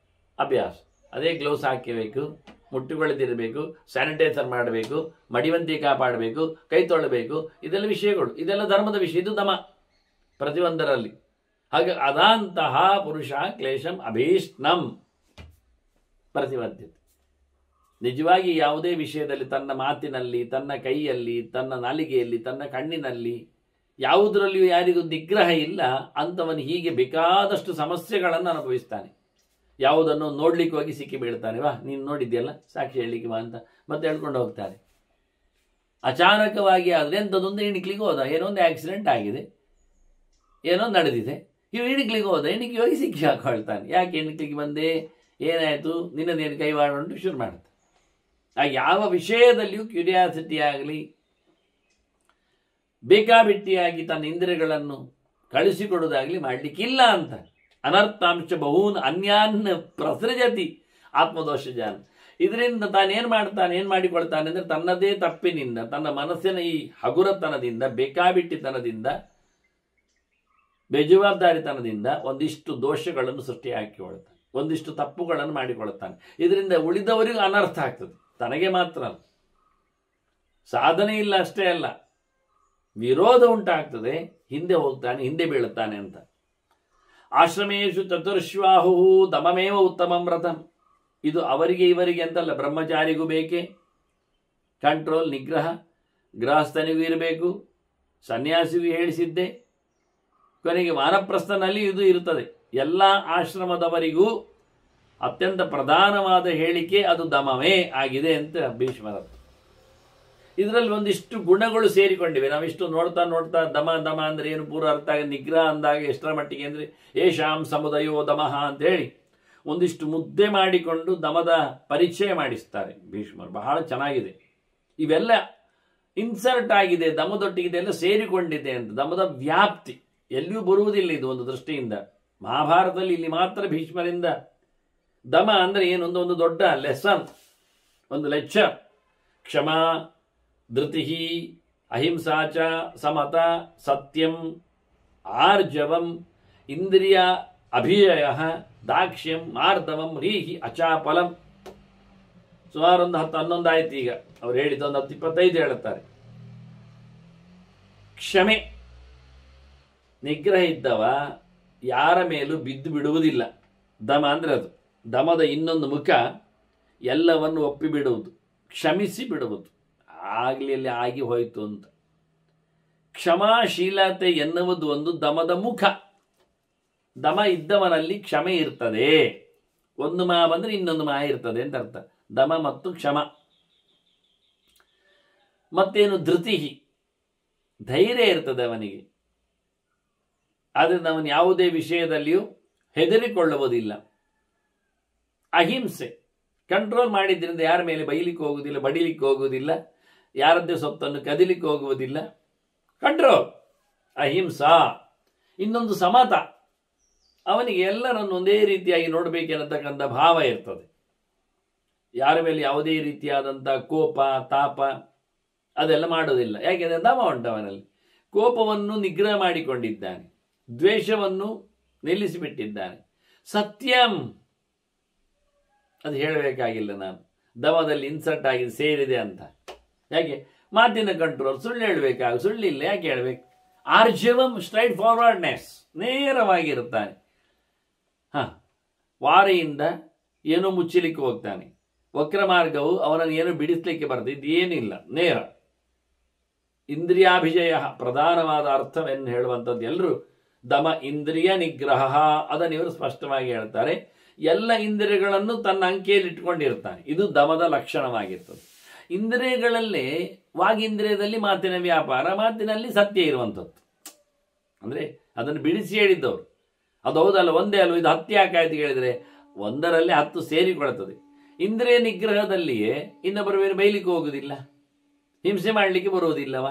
ಅಭ್ಯಾಸ. ಅದೇ ಗ್ಲೌಸ್ ಹಾಕಬೇಕು, ಮುಟ್ಟುಗೊಳ್ಳದಿರಬೇಕು, ಸ್ಯಾನಿಟೈಸರ್ ಮಾಡಬೇಕು, ಮಡಿವಂತಿ ಕಾಪಾಡಬೇಕು, ಕೈ ತೊಳಬೇಕು, ಇದೆಲ್ಲ ವಿಷಯಗಳು, ಇದೆಲ್ಲ ಧರ್ಮದ ವಿಷಯ. ಇದು ದಮ ಪ್ರತಿಯೊಂದರಲ್ಲಿ. ಹಾಗೆ ಅದಂತಹ ಪುರುಷ ಕ್ಲೇಶಂ ಅಭೀಷ್ಣಂ ಪ್ರತಿಬದ್ಧತೆ. ನಿಜವಾಗಿ ಯಾವುದೇ ವಿಷಯದಲ್ಲಿ ತನ್ನ ಮಾತಿನಲ್ಲಿ, ತನ್ನ ಕೈಯಲ್ಲಿ, ತನ್ನ ನಾಲಿಗೆಯಲ್ಲಿ, ತನ್ನ ಕಣ್ಣಿನಲ್ಲಿ ಯಾವುದರಲ್ಲಿಯೂ ಯಾರಿಗೂ ನಿಗ್ರಹ ಇಲ್ಲ ಅಂಥವನು ಹೀಗೆ ಬೇಕಾದಷ್ಟು ಸಮಸ್ಯೆಗಳನ್ನು ಅನುಭವಿಸ್ತಾನೆ. ಯಾವುದನ್ನು ನೋಡ್ಲಿಕ್ಕೆ ಹೋಗಿ ಸಿಕ್ಕಿ ಬೀಳ್ತಾನೆ. ವಾ ನೀನು ನೋಡಿದ್ಯಲ್ಲ, ಸಾಕ್ಷಿ ಹೇಳಲಿಕ್ಕೆ ಬಾ ಅಂತ ಮತ್ತೆ ಹೇಳ್ಕೊಂಡು ಹೋಗ್ತಾರೆ. ಅಚಾನಕವಾಗಿ ಅದೆಂಥದ್ದೊಂದು ಇಣಿಕ್ಲಿಕ್ಕೆ ಹೋದ, ಏನೋ ಒಂದು ಆಕ್ಸಿಡೆಂಟ್ ಆಗಿದೆ, ಏನೋ ನಡೆದಿದೆ, ಇವು ಇಣಿಕ್ಲಿಕ್ಕೆ ಹೋದ, ಇಣಿಕಿ ಹೋಗಿ ಸಿಕ್ಕಿ ಹಾಕೊಳ್ತಾನೆ. ಯಾಕೆ ಇಣಿಕ್ಲಿಕ್ಕೆ ಬಂದೆ, ಏನಾಯಿತು, ನಿನ್ನದೇನು ಕೈವಾಡುಂಟು ಶುರು ಮಾಡುತ್ತೆ. ಯಾವ ವಿಷಯದಲ್ಲಿಯೂ ಕ್ಯೂರಿಯಾಸಿಟಿ ಆಗಲಿ, ಬೇಕಾಬಿಟ್ಟಿಯಾಗಿ ತನ್ನ ಇಂದ್ರಿಯಗಳನ್ನು ಕಳಿಸಿಕೊಡುವುದಾಗಲಿ ಮಾಡಲಿಕ್ಕಿಲ್ಲ ಅಂತ. ಅನರ್ಥಾಂಶ ಬಹೂನ್ ಅನ್ಯಾನ್ ಪ್ರಸೃಜತಿ ಆತ್ಮದೋಷ ಜಾನ. ಇದರಿಂದ ತಾನೇನು ಮಾಡ್ತಾನೆ, ಏನು ಮಾಡಿಕೊಳ್ತಾನೆ ಅಂದರೆ, ತನ್ನದೇ ತಪ್ಪಿನಿಂದ, ತನ್ನ ಮನಸ್ಸಿನ ಈ ಹಗುರತನದಿಂದ, ಬೇಕಾಬಿಟ್ಟಿತನದಿಂದ, ಬೇಜವಾಬ್ದಾರಿತನದಿಂದ ಒಂದಿಷ್ಟು ದೋಷಗಳನ್ನು ಸೃಷ್ಟಿ ಹಾಕಿಕೊಳ್ತಾನೆ, ಒಂದಿಷ್ಟು ತಪ್ಪುಗಳನ್ನು ಮಾಡಿಕೊಳ್ತಾನೆ. ಇದರಿಂದ ಉಳಿದವರಿಗೂ ಅನರ್ಥ ಆಗ್ತದೆ, ತನಗೆ ಮಾತ್ರ ಅಲ್ಲ. ಸಾಧನೆ ಇಲ್ಲ ಅಷ್ಟೇ ಅಲ್ಲ, ವಿರೋಧ ಉಂಟಾಗ್ತದೆ, ಹಿಂದೆ ಹೋಗ್ತಾನೆ, ಹಿಂದೆ ಬೀಳುತ್ತಾನೆ ಅಂತ. ಆಶ್ರಮೇಶು ಚತುರ್ಶ್ವಾಹು ದಮಮೇವ ಉತ್ತಮಂ ವ್ರತಂ. ಇದು ಅವರಿಗೆ ಇವರಿಗೆ ಅಂತಲ್ಲ, ಬ್ರಹ್ಮಚಾರಿಗೂ ಬೇಕೇ ಕಂಟ್ರೋಲ್, ನಿಗ್ರಹ, ಗೃಹಸ್ಥನಿಗೂ ಇರಬೇಕು, ಸನ್ಯಾಸಿಗೂ ಹೇಳಿಸಿದ್ದೆ, ಕೊನೆಗೆ ವಾನಪ್ರಸ್ಥನಲ್ಲಿ ಇದು ಇರುತ್ತದೆ. ಎಲ್ಲ ಆಶ್ರಮದವರಿಗೂ ಅತ್ಯಂತ ಪ್ರಧಾನವಾದ ಹೇಳಿಕೆ ಅದು ದಮವೇ ಆಗಿದೆ ಅಂತ ಭೀಷ್ಮರ. ಇದರಲ್ಲಿ ಒಂದಿಷ್ಟು ಗುಣಗಳು ಸೇರಿಕೊಂಡಿವೆ. ನಾವಿಷ್ಟು ನೋಡ್ತಾ ನೋಡ್ತಾ ದಮ ದಮ ಅಂದ್ರೆ ಏನು ಪೂರ ಅರ್ಥ ಆಗ ನಿಗ್ರಹ ಅಂದಾಗ ಎಷ್ಟರ ಮಟ್ಟಿಗೆ ಅಂದರೆ ಏಷಾಂ ಸಮುದಯೋ ದಮಃ ಅಂತ ಹೇಳಿ ಒಂದಿಷ್ಟು ಮುದ್ದೆ ಮಾಡಿಕೊಂಡು ದಮದ ಪರಿಚಯ ಮಾಡಿಸ್ತಾರೆ ಭೀಷ್ಮರು. ಬಹಳ ಚೆನ್ನಾಗಿದೆ. ಇವೆಲ್ಲ ಇನ್ಸರ್ಟ್ ಆಗಿದೆ, ದಮದೊಟ್ಟಿಗೆ ಇದೆಲ್ಲ ಸೇರಿಕೊಂಡಿದೆ ಅಂತ. ದಮದ ವ್ಯಾಪ್ತಿ ಎಲ್ಲಿಯೂ ಬರುವುದಿಲ್ಲ ಇದು ಒಂದು ದೃಷ್ಟಿಯಿಂದ. ಮಹಾಭಾರತದಲ್ಲಿ ಇಲ್ಲಿ ಮಾತ್ರ ಭೀಷ್ಮರಿಂದ ದಮ ಅಂದರೆ ಏನು ಒಂದು ದೊಡ್ಡ ಲೆಸನ್, ಒಂದು ಲೆಕ್ಚರ್. ಕ್ಷಮಾ, ಧೃತಿ, ಅಹಿಂಸಾಚ, ಸಮತ, ಸತ್ಯಂ, ಆರ್ಜವಂ, ಇಂದ್ರಿಯ ಅಭಿಜಯ, ದಾಕ್ಷ್ಯಂ, ಮಾರ್ದವಂ, ಹ್ರೀಹಿ, ಅಚಾಪಲಂ. ಸುಮಾರು ಒಂದು 10-11 ಆಯ್ತು. ಈಗ ಅವ್ರು ಹೇಳಿದ್ದೊಂದು 10-25 ಹೇಳುತ್ತಾರೆ. ಕ್ಷಮೆ, ನಿಗ್ರಹ ಇದ್ದವ ಯಾರ ಮೇಲೂ ಬಿದ್ದು ಬಿಡುವುದಿಲ್ಲ. ದಮ ಅಂದ್ರೆ ಅದು. ದಮದ ಇನ್ನೊಂದು ಮುಖ ಎಲ್ಲವನ್ನು ಒಪ್ಪಿ ಬಿಡುವುದು, ಕ್ಷಮಿಸಿ ಬಿಡುವುದು. ಆಗಲಿ ಅಲ್ಲಿ ಆಗಿ ಹೋಯಿತು ಅಂತ. ಕ್ಷಮಾಶೀಲತೆ ಎನ್ನುವುದು ಒಂದು ದಮದ ಮುಖ. ದಮ ಇದ್ದವನಲ್ಲಿ ಕ್ಷಮೆ ಇರ್ತದೆ. ಒಂದು ಮಾ ಬಂದ್ರೆ ಇನ್ನೊಂದು ಮಾ ಇರ್ತದೆ ಅಂತ ಅರ್ಥ. ದಮ ಮತ್ತು ಕ್ಷಮ. ಮತ್ತೇನು ಧೃತಿ, ಧೈರ್ಯ ಇರ್ತದೆ ಅವನಿಗೆ. ಆದ್ದರಿಂದ ಅವನು ಯಾವುದೇ ವಿಷಯದಲ್ಲಿಯೂ ಹೆದರಿಕೊಳ್ಳುವುದಿಲ್ಲ. ಅಹಿಂಸೆ, ಕಂಟ್ರೋಲ್ ಮಾಡಿದ್ರಿಂದ ಯಾರ ಮೇಲೆ ಬೈಲಿಕ್ಕೆ ಹೋಗುವುದಿಲ್ಲ, ಬಡಿಲಿಕ್ಕೆ ಹೋಗುವುದಿಲ್ಲ, ಯಾರದ್ದೇ ಸೊತ್ತನ್ನು ಕದಿಲಿಕ್ಕೆ ಹೋಗುವುದಿಲ್ಲ. ಕಂಟ್ರೋಲ್, ಅಹಿಂಸಾ. ಇನ್ನೊಂದು ಸಮತ, ಅವನಿಗೆ ಎಲ್ಲರನ್ನು ಒಂದೇ ರೀತಿಯಾಗಿ ನೋಡಬೇಕೆನ್ನತಕ್ಕಂಥ ಭಾವ ಇರ್ತದೆ. ಯಾರ ಮೇಲೆ ಯಾವುದೇ ರೀತಿಯಾದಂಥ ಕೋಪ, ತಾಪ ಅದೆಲ್ಲ ಮಾಡೋದಿಲ್ಲ. ಯಾಕೆಂದರೆ ದಮ ಉಂಟು ಅವನಲ್ಲಿ. ಕೋಪವನ್ನು ನಿಗ್ರಹ ಮಾಡಿಕೊಂಡಿದ್ದಾನೆ, ದ್ವೇಷವನ್ನು ನಿಲ್ಲಿಸಿಬಿಟ್ಟಿದ್ದಾನೆ. ಸತ್ಯಂ, ಅದು ಹೇಳಬೇಕಾಗಿಲ್ಲ ನಾನು, ದಮದಲ್ಲಿ ಇನ್ಸರ್ಟ್ ಆಗಿ ಸೇರಿದೆ ಅಂತ. ಯಾಕೆ? ಮಾತಿನ ಕಂಟ್ರೋಲ್. ಸುಳ್ಳು ಹೇಳಬೇಕಾಗ ಸುಳ್ಳಿಲ್ಲ, ಯಾಕೆ ಹೇಳಬೇಕು? ಆರ್ಜವಂ, ಸ್ಟ್ರೈಟ್ ಫಾರ್ವರ್ಡ್ನೆಸ್, ನೇರವಾಗಿರುತ್ತಾನೆ. ವಾರೆಯಿಂದ ಏನೋ ಮುಚ್ಚಲಿಕ್ಕೆ ಹೋಗ್ತಾನೆ. ವಕ್ರ ಮಾರ್ಗವು ಅವನನ್ನು ಏನು ಬಿಡಿಸ್ಲಿಕ್ಕೆ ಬರ್ತದೆ, ಇದೇನಿಲ್ಲ, ನೇರ. ಇಂದ್ರಿಯಾಭಿಜಯ, ಪ್ರಧಾನವಾದ ಅರ್ಥವನ್ನು ಹೇಳುವಂಥದ್ದು ಎಲ್ಲರೂ ದಮ ಇಂದ್ರಿಯ ನಿಗ್ರಹ, ಅದನ್ನು ಇವರು ಸ್ಪಷ್ಟವಾಗಿ ಹೇಳ್ತಾರೆ. ಎಲ್ಲ ಇಂದ್ರಿಯಗಳನ್ನು ತನ್ನ ಅಂಕೆಯಲ್ಲಿ ಇಟ್ಕೊಂಡಿರ್ತಾನೆ. ಇದು ದಮದ ಲಕ್ಷಣವಾಗಿರ್ತದೆ. ಇಂದ್ರಿಯಗಳಲ್ಲೇ ವಾಗಿಂದ್ರಿಯದಲ್ಲಿ ಮಾತಿನ ವ್ಯಾಪಾರ, ಮಾತಿನಲ್ಲಿ ಸತ್ಯ ಇರುವಂಥದ್ದು. ಅಂದರೆ ಅದನ್ನು ಬಿಡಿಸಿ ಹೇಳಿದ್ದವರು. ಅದು ಹೌದಲ್ಲ, ಒಂದೇ ಅಲ್ವ, ಇದು 10 ಯಾಕಾಯ್ತು ಹೇಳಿದರೆ ಒಂದರಲ್ಲಿ 10 ಸೇರಿಕೊಳ್ತದೆ. ಇಂದ್ರಿಯ ನಿಗ್ರಹದಲ್ಲಿಯೇ ಇನ್ನೊಬ್ಬರ ಮೇಲೆ ಬೈಲಿಕ್ಕೆ ಹೋಗುವುದಿಲ್ಲ, ಹಿಂಸೆ ಮಾಡಲಿಕ್ಕೆ ಬರುವುದಿಲ್ಲವ.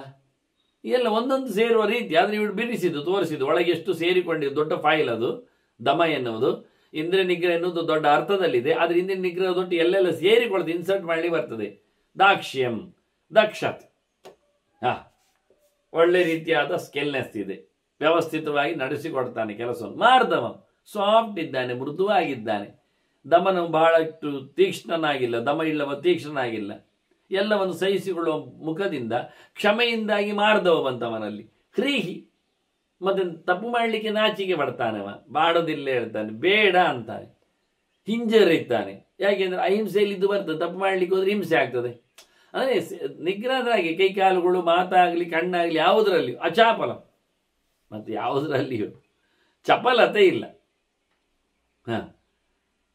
ಎಲ್ಲ ಒಂದೊಂದು ಸೇರುವ ರೀತಿ. ಆದರೆ ಇವರು ಬಿಡಿಸಿದ್ದು, ತೋರಿಸಿದ್ದು, ಒಳಗೆ ಎಷ್ಟು ಸೇರಿಕೊಂಡಿದ್ದು ದೊಡ್ಡ ಫೈಲ್ ಅದು. ದಮ ಎನ್ನುವುದು ಇಂದ್ರಿಯ ನಿಗ್ರಹ ಎನ್ನುವುದು ದೊಡ್ಡ ಅರ್ಥದಲ್ಲಿದೆ. ಆದರೆ ಇಂದ್ರಿಯ ನಿಗ್ರಹದೊಟ್ಟು ಎಲ್ಲೆಲ್ಲ ಸೇರಿಕೊಳ್ಳುತ್ತೆ, ಇನ್ಸರ್ಟ್ ಮಾಡಿ ಬರ್ತದೆ. ದಾಕ್ಷ್ಯಂ, ದಕ್ಷತೆ, ಒಳ್ಳೆ ರೀತಿಯಾದ ಸ್ಕಿಲ್ನೆಸ್ ಇದೆ, ವ್ಯವಸ್ಥಿತವಾಗಿ ನಡೆಸಿಕೊಡ್ತಾನೆ ಕೆಲಸವನ್ನು. ಮಾರ್ದವಂ, ಸಾಫ್ಟ್ ಇದ್ದಾನೆ, ಮೃದುವಾಗಿದ್ದಾನೆ. ದಮನ ಬಹಳಷ್ಟು ತೀಕ್ಷ್ಣನಾಗಿಲ್ಲ, ದಮ ಇಲ್ಲವ ತೀಕ್ಷ್ಣನಾಗಿಲ್ಲ. ಎಲ್ಲವನ್ನು ಸಹಿಸಿಕೊಳ್ಳುವ ಮುಖದಿಂದ ಕ್ಷಮೆಯಿಂದಾಗಿ ಮಾರ್ದವ ಬಂತವನಲ್ಲಿ. ಹ್ರೀಹಿ, ಮತ್ತೆ ತಪ್ಪು ಮಾಡಲಿಕ್ಕೆ ನಾಚಿಕೆ ಪಡ್ತಾನವ, ಬಾಡೋದಿಲ್ಲ ಹೇಳ್ತಾನೆ, ಬೇಡ ಅಂತಾನೆ, ಹಿಂಜರಿತಾನೆ. ಯಾಕೆಂದ್ರೆ ಅಹಿಂಸೆಯಲ್ಲಿ ಇದು ಬರ್ತದೆ, ತಪ್ಪು ಮಾಡಲಿಕ್ಕೆ ಹೋದ್ರೆ ಹಿಂಸೆ ಆಗ್ತದೆ. ಅಂದರೆ ನಿಗ್ರಹದಾಗಿ ಕೈ ಕಾಲುಗಳು, ಮಾತಾಗಲಿ, ಕಣ್ಣಾಗಲಿ, ಯಾವುದರಲ್ಲಿಯೂ ಅಚಾಪಲ, ಮತ್ತು ಯಾವುದರಲ್ಲಿಯೂ ಚಪಲತೆ ಇಲ್ಲ.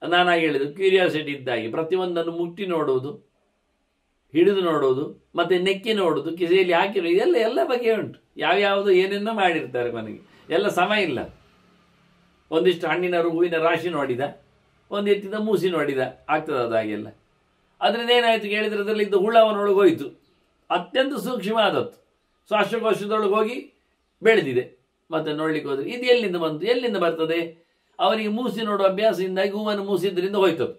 ನಾನಾಗಿ ಹೇಳಿದ್ದು ಕ್ಯೂರಿಯಾಸಿಟಿ ಇದ್ದಾಗಿ ಪ್ರತಿಯೊಂದನ್ನು ಮುಟ್ಟಿ ನೋಡುವುದು, ಹಿಡಿದು ನೋಡುವುದು, ಮತ್ತೆ ನೆಕ್ಕಿ ನೋಡುವುದು, ಕಿಸೆಯಲ್ಲಿ ಹಾಕಿರೋದು, ಎಲ್ಲ ಬಗೆ ಉಂಟು. ಯಾವ್ಯಾವುದು ಏನೇನೋ ಮಾಡಿರ್ತಾರೆ ಮನೆಗೆ. ಎಲ್ಲ ಸಮ ಇಲ್ಲ. ಒಂದಿಷ್ಟು ಹಣ್ಣಿನ ಹೂವಿನ ರಾಶಿ ನೋಡಿದ, ಒಂದು ಎತ್ತಿದ ಮೂಸಿ ನೋಡಿದ, ಆಗ್ತದೆ ಅದು ಹಾಗೆಲ್ಲ. ಅದರಿಂದ ಏನಾಯಿತು ಕೇಳಿದ್ರೆ ಅದರಲ್ಲಿ ಇದ್ದ ಹುಳವನೊಳಗೆ ಹೋಯಿತು. ಅತ್ಯಂತ ಸೂಕ್ಷ್ಮ ಆದದ್ದು, ಶ್ವಾಸಕೋಶದೊಳಗೆ ಹೋಗಿ ಬೆಳೆದಿದೆ. ಮತ್ತೆ ನೋಡ್ಲಿಕ್ಕೆ ಹೋದ್ರೆ ಇದು ಎಲ್ಲಿಂದ ಬರ್ತದೆ? ಅವನಿಗೆ ಮೂಸಿ ನೋಡುವ ಅಭ್ಯಾಸದಿಂದಾಗಿ ಹೂವನ್ನು ಮೂಸಿದ್ರಿಂದ ಹೋಯ್ತದ್ದು.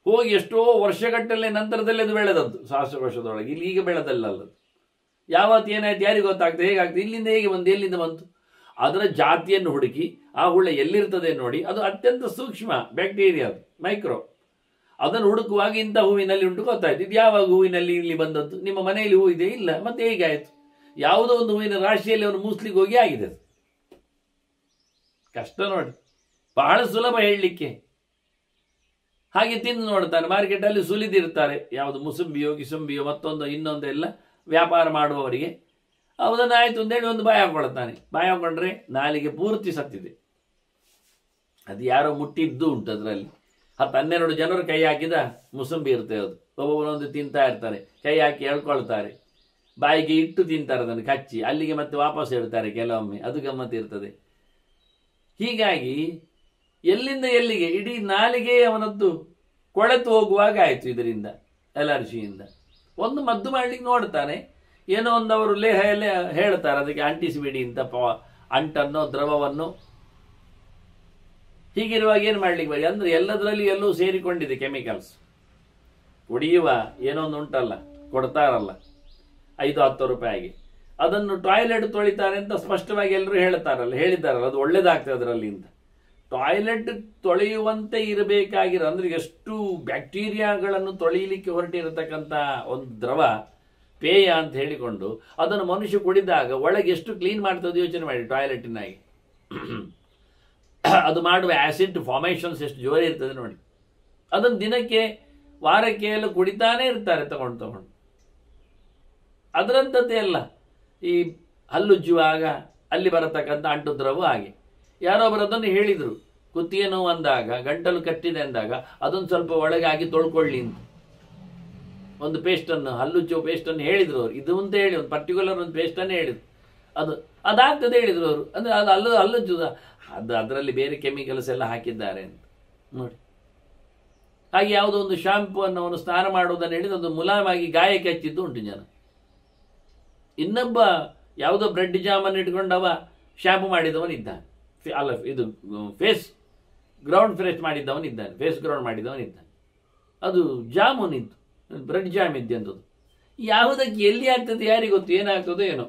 ಹೋಗಿ ಎಷ್ಟೋ ವರ್ಷಗಟ್ಟಲೆ ನಂತರದಲ್ಲಿ ಅದು ಬೆಳೆದದ್ದು ಶ್ವಾಸಕೋಶದೊಳಗೆ. ಇಲ್ಲಿ ಈಗ ಬೆಳೆದಲ್ಲ ಅದು. ಯಾವತ್ತು ಏನಾಯ್ತು ಯಾರಿಗೆ ಗೊತ್ತಾಗ್ತದೆ, ಹೇಗಾಗ್ತದೆ, ಇಲ್ಲಿಂದ ಹೇಗೆ ಬಂತು, ಎಲ್ಲಿಂದ ಬಂತು? ಅದರ ಜಾತಿಯನ್ನು ಹುಡುಕಿ ಆ ಹುಳ ಎಲ್ಲಿರ್ತದೆ ನೋಡಿ. ಅದು ಅತ್ಯಂತ ಸೂಕ್ಷ್ಮ ಬ್ಯಾಕ್ಟೀರಿಯಾ, ಅದು ಮೈಕ್ರೋ. ಅದನ್ನು ಹುಡುಕುವಾಗ ಇಂಥ ಹೂವಿನಲ್ಲಿ ಉಂಟು ಗೊತ್ತಾಯ್ತು. ಇದು ಯಾವಾಗ ಹೂವಿನಲ್ಲಿ ಇಲ್ಲಿ ಬಂದದ್ದು? ನಿಮ್ಮ ಮನೆಯಲ್ಲಿ ಹೂ ಇದೆ? ಇಲ್ಲ. ಮತ್ತೆ ಹೇಗೆ ಆಯಿತು? ಯಾವುದೋ ಒಂದು ಹೂವಿನ ರಾಶಿಯಲ್ಲಿ ಅವನು ಮೂಸ್ಲಿಕ್ಕೆ ಹೋಗಿ ಆಗಿದೆ. ಅದು ಕಷ್ಟ ನೋಡಿ, ಬಹಳ ಸುಲಭ ಹೇಳಲಿಕ್ಕೆ. ಹಾಗೆ ತಿಂದು ನೋಡ್ತಾನೆ. ಮಾರ್ಕೆಟಲ್ಲಿ ಸುಲಿದಿರ್ತಾರೆ, ಯಾವುದು ಮುಸುಂಬಿಯೋ ಗಿಸುಂಬಿಯೋ ಮತ್ತೊಂದು ಇನ್ನೊಂದು ಎಲ್ಲ ವ್ಯಾಪಾರ ಮಾಡುವವರಿಗೆ. ಅದನ್ನು ಆಯಿತು ಅಂತೇಳಿ ಒಂದು ಬಾಯಿ ಹಾಕೊಳ್ತಾನೆ. ಬಾಯಿ ಹಾಕೊಂಡ್ರೆ ನಾಲಿಗೆ ಪೂರ್ತಿ ಸತ್ತಿದೆ. ಅದು ಯಾರೋ ಮುಟ್ಟಿದ್ದು ಉಂಟು. ಅದರಲ್ಲಿ 10-12 ಜನರು ಕೈ ಹಾಕಿದ ಮುಸುಂಬಿ ಇರ್ತದೆ. ಅದು ಒಬ್ಬೊಬ್ಬರೊಂದು ತಿಂತಾ ಇರ್ತಾರೆ, ಕೈ ಹಾಕಿ ಎಳ್ಕೊಳ್ತಾರೆ, ಬಾಯಿಗೆ ಇಟ್ಟು ತಿಂತಾರೆ, ಅದನ್ನು ಕಚ್ಚಿ ಅಲ್ಲಿಗೆ ಮತ್ತೆ ವಾಪಸ್ ಇಡ್ತಾರೆ ಕೆಲವೊಮ್ಮೆ, ಅದು ಗಮ್ಮತ್ತು ಇರ್ತದೆ. ಹೀಗಾಗಿ ಎಲ್ಲಿಂದ ಎಲ್ಲಿಗೆ ಇಡೀ ನಾಲಿಗೆ ಅವನದ್ದು ಕೊಳೆತು ಹೋಗುವಾಗ ಆಯಿತು ಇದರಿಂದ, ಅಲರ್ಜಿಯಿಂದ. ಒಂದು ಮದ್ದು ಮಾಡ್ಲಿಕ್ಕೆ ನೋಡ್ತಾನೆ, ಏನೋ ಒಂದು ಅವರು ಲೇಹ ಎಲ್ಲ ಹೇಳ್ತಾರೆ ಅದಕ್ಕೆ ಅಂಟಿಸಿಬಿಡಿ ಅಂತ, ಅಂಟನ್ನು ದ್ರವವನ್ನು. ಹೀಗಿರುವಾಗ ಏನು ಮಾಡ್ಲಿಕ್ಕೆ ಬರೀ ಅಂದರೆ ಎಲ್ಲದರಲ್ಲಿ ಎಲ್ಲವೂ ಸೇರಿಕೊಂಡಿದೆ ಕೆಮಿಕಲ್ಸ್. ಕುಡಿಯುವ ಏನೋ ಒಂದು ಉಂಟಲ್ಲ, ಕೊಡ್ತಾರಲ್ಲ 5-10 ರೂಪಾಯಿಗೆ, ಅದನ್ನು ಟಾಯ್ಲೆಟ್ ತೊಳಿತಾರೆ ಅಂತ ಸ್ಪಷ್ಟವಾಗಿ ಎಲ್ಲರೂ ಹೇಳಿದ್ದಾರಲ್ಲ, ಅದು ಒಳ್ಳೇದಾಗ್ತದೆ ಅದರಲ್ಲಿ ಅಂತ. ಟಾಯ್ಲೆಟ್ ತೊಳೆಯುವಂತೆ ಇರಬೇಕಾಗಿರೋ ಅಂದರೆ ಎಷ್ಟು ಬ್ಯಾಕ್ಟೀರಿಯಾಗಳನ್ನು ತೊಳೆಯಲಿಕ್ಕೆ ಹೊರಟಿರತಕ್ಕಂಥ ಒಂದು ದ್ರವ ಪೇಯ ಅಂತ ಹೇಳಿಕೊಂಡು ಅದನ್ನು ಮನುಷ್ಯ ಕುಡಿದಾಗ ಒಳಗೆ ಎಷ್ಟು ಕ್ಲೀನ್ ಮಾಡ್ತದೆ ಯೋಚನೆ ಮಾಡಿ. ಟಾಯ್ಲೆಟಿನಾಗಿ ಅದು ಮಾಡುವ ಆಸಿಡ್ ಫಾರ್ಮೇಷನ್ಸ್ ಎಷ್ಟು ಜೋರಿ ಇರ್ತದೆ ನೋಡಿ. ಅದನ್ನು ದಿನಕ್ಕೆ ವಾರಕ್ಕೆ ಎಲ್ಲ ಕುಡಿತಾನೇ ಇರ್ತಾರೆ ತಗೊಂಡು. ಅದರಂಥದ್ದೇ ಅಲ್ಲ ಈ ಹಲ್ಲುಜ್ಜುವಾಗ ಅಲ್ಲಿ ಬರತಕ್ಕಂಥ ಅಂಟು ದ್ರವ ಹಾಗೆ. ಯಾರೊಬ್ಬರು ಅದನ್ನು ಹೇಳಿದರು, ಕುತ್ತಿಗೆ ನೋವು ಅಂದಾಗ, ಗಂಟಲು ಕಟ್ಟಿದೆ ಅಂದಾಗ ಅದೊಂದು ಸ್ವಲ್ಪ ಒಳಗೆ ಹಾಕಿ ತೊಳ್ಕೊಳ್ಳಿ ಅಂತ ಒಂದು ಪೇಸ್ಟನ್ನು, ಹಲ್ಲುಜ್ಜುವ ಪೇಸ್ಟನ್ನು ಹೇಳಿದ್ರು ಅವರು. ಇದು ಅಂತ ಹೇಳಿ ಒಂದು ಪರ್ಟಿಕ್ಯುಲರ್ ಒಂದು ಪೇಸ್ಟನ್ನು ಹೇಳಿದ್ರು, ಅದಾಗ್ತದೆ ಹೇಳಿದ್ರು ಅವರು. ಅಂದರೆ ಅದು ಹಲ್ಲುಜ್ಜುದ ಅದರಲ್ಲಿ ಬೇರೆ ಕೆಮಿಕಲ್ಸ್ ಎಲ್ಲ ಹಾಕಿದ್ದಾರೆ ಅಂತ ನೋಡಿ. ಹಾಗೆ ಯಾವುದೋ ಒಂದು ಶಾಂಪೂ ಅನ್ನು ಅವನು ಸ್ನಾನ ಮಾಡುವುದನ್ನು ಹೇಳಿದ ಒಂದು ಮುಲಾಮಾಗಿ ಗಾಯಕ್ಕೆ ಹಚ್ಚಿದ್ದು ಉಂಟು ಜನ. ಇನ್ನೊಬ್ಬ ಯಾವುದೋ ಬ್ರೆಡ್ ಜಾಮನ್ನು ಇಟ್ಕೊಂಡವ ಶಾಂಪು ಮಾಡಿದವನಿದ್ದಾನೆ, ಅಲ್ಲ ಇದು ಫೇಸ್ ಗ್ರೌಂಡ್ ಫ್ರೆಶ್ ಮಾಡಿದ್ದವನಿದ್ದಾನೆ, ಫೇಸ್ ಗ್ರೌಂಡ್ ಮಾಡಿದವನಿದ್ದಾನೆ. ಅದು ಜಾಮೂನ್ ಇತ್ತು, ಬ್ರೆಡ್ ಜಾಮ್ ಇದ್ದಂಥದ್ದು. ಯಾವುದಕ್ಕೆ ಎಲ್ಲಿ ಆಗ್ತದೆ ಯಾರಿಗೆ ಗೊತ್ತು, ಏನಾಗ್ತದೋ ಏನೋ.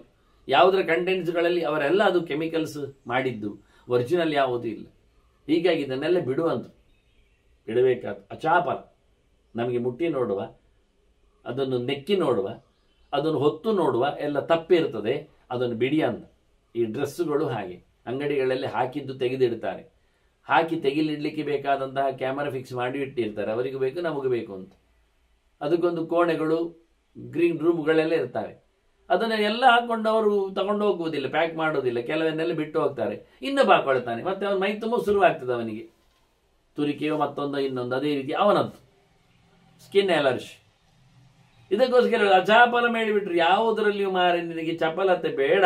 ಯಾವುದರ ಕಂಟೆಂಟ್ಸ್ಗಳಲ್ಲಿ ಅವರೆಲ್ಲ ಅದು ಕೆಮಿಕಲ್ಸ್ ಮಾಡಿದ್ದು, ಒರಿಜಿನಲ್ ಯಾವುದೂ ಇಲ್ಲ. ಹೀಗಾಗಿ ಇದನ್ನೆಲ್ಲ ಬಿಡಬೇಕಾದ ಅಚಾಪಲ. ನಮಗೆ ಮುಟ್ಟಿ ನೋಡುವ, ಅದನ್ನು ನೆಕ್ಕಿ ನೋಡುವ, ಅದನ್ನು ಹೊತ್ತು ನೋಡುವ ಎಲ್ಲ ತಪ್ಪಿರ್ತದೆ, ಅದನ್ನು ಬಿಡಿ ಅಂತ. ಈ ಡ್ರೆಸ್ಸುಗಳು ಹಾಗೆ ಅಂಗಡಿಗಳಲ್ಲಿ ಹಾಕಿದ್ದು ತೆಗೆದಿಡ್ತಾರೆ, ಹಾಕಿ ತೆಗಿಲಿಡ್ಲಿಕ್ಕೆ ಬೇಕಾದಂತಹ ಕ್ಯಾಮರಾ ಫಿಕ್ಸ್ ಮಾಡಿ ಇಟ್ಟಿರ್ತಾರೆ, ಅವರಿಗೂ ಬೇಕು ನಮಗೂ ಬೇಕು ಅಂತ. ಅದಕ್ಕೊಂದು ಕೋಣೆಗಳು ಗ್ರೀನ್ ರೂಮ್ಗಳೆಲ್ಲ ಇರ್ತವೆ. ಅದನ್ನು ಎಲ್ಲ ಹಾಕ್ಕೊಂಡು ಅವರು ತಗೊಂಡು ಹೋಗುವುದಿಲ್ಲ, ಪ್ಯಾಕ್ ಮಾಡೋದಿಲ್ಲ, ಕೆಲವನ್ನೆಲ್ಲ ಬಿಟ್ಟು ಹೋಗ್ತಾರೆ. ಇನ್ನೊಬ್ಬ ಹಾಕೊಳ್ತಾನೆ, ಮತ್ತೆ ಅವನ ಮೈ ತುಂಬ ಶುರುವಾಗ್ತದೆ ಅವನಿಗೆ, ತುರಿಕೆಯೋ ಮತ್ತೊಂದು ಇನ್ನೊಂದು, ಅದೇ ರೀತಿ ಅವನದ್ದು ಸ್ಕಿನ್ ಅಲರ್ಜಿ. ಇದಕ್ಕೋಸ್ಕರ ಅಚಾಪಲ ಹೇಳಿಬಿಟ್ರು, ಯಾವುದರಲ್ಲಿಯೂ ಮಾರೆ ನಿನಗೆ ಚಪಲತೆ ಬೇಡ,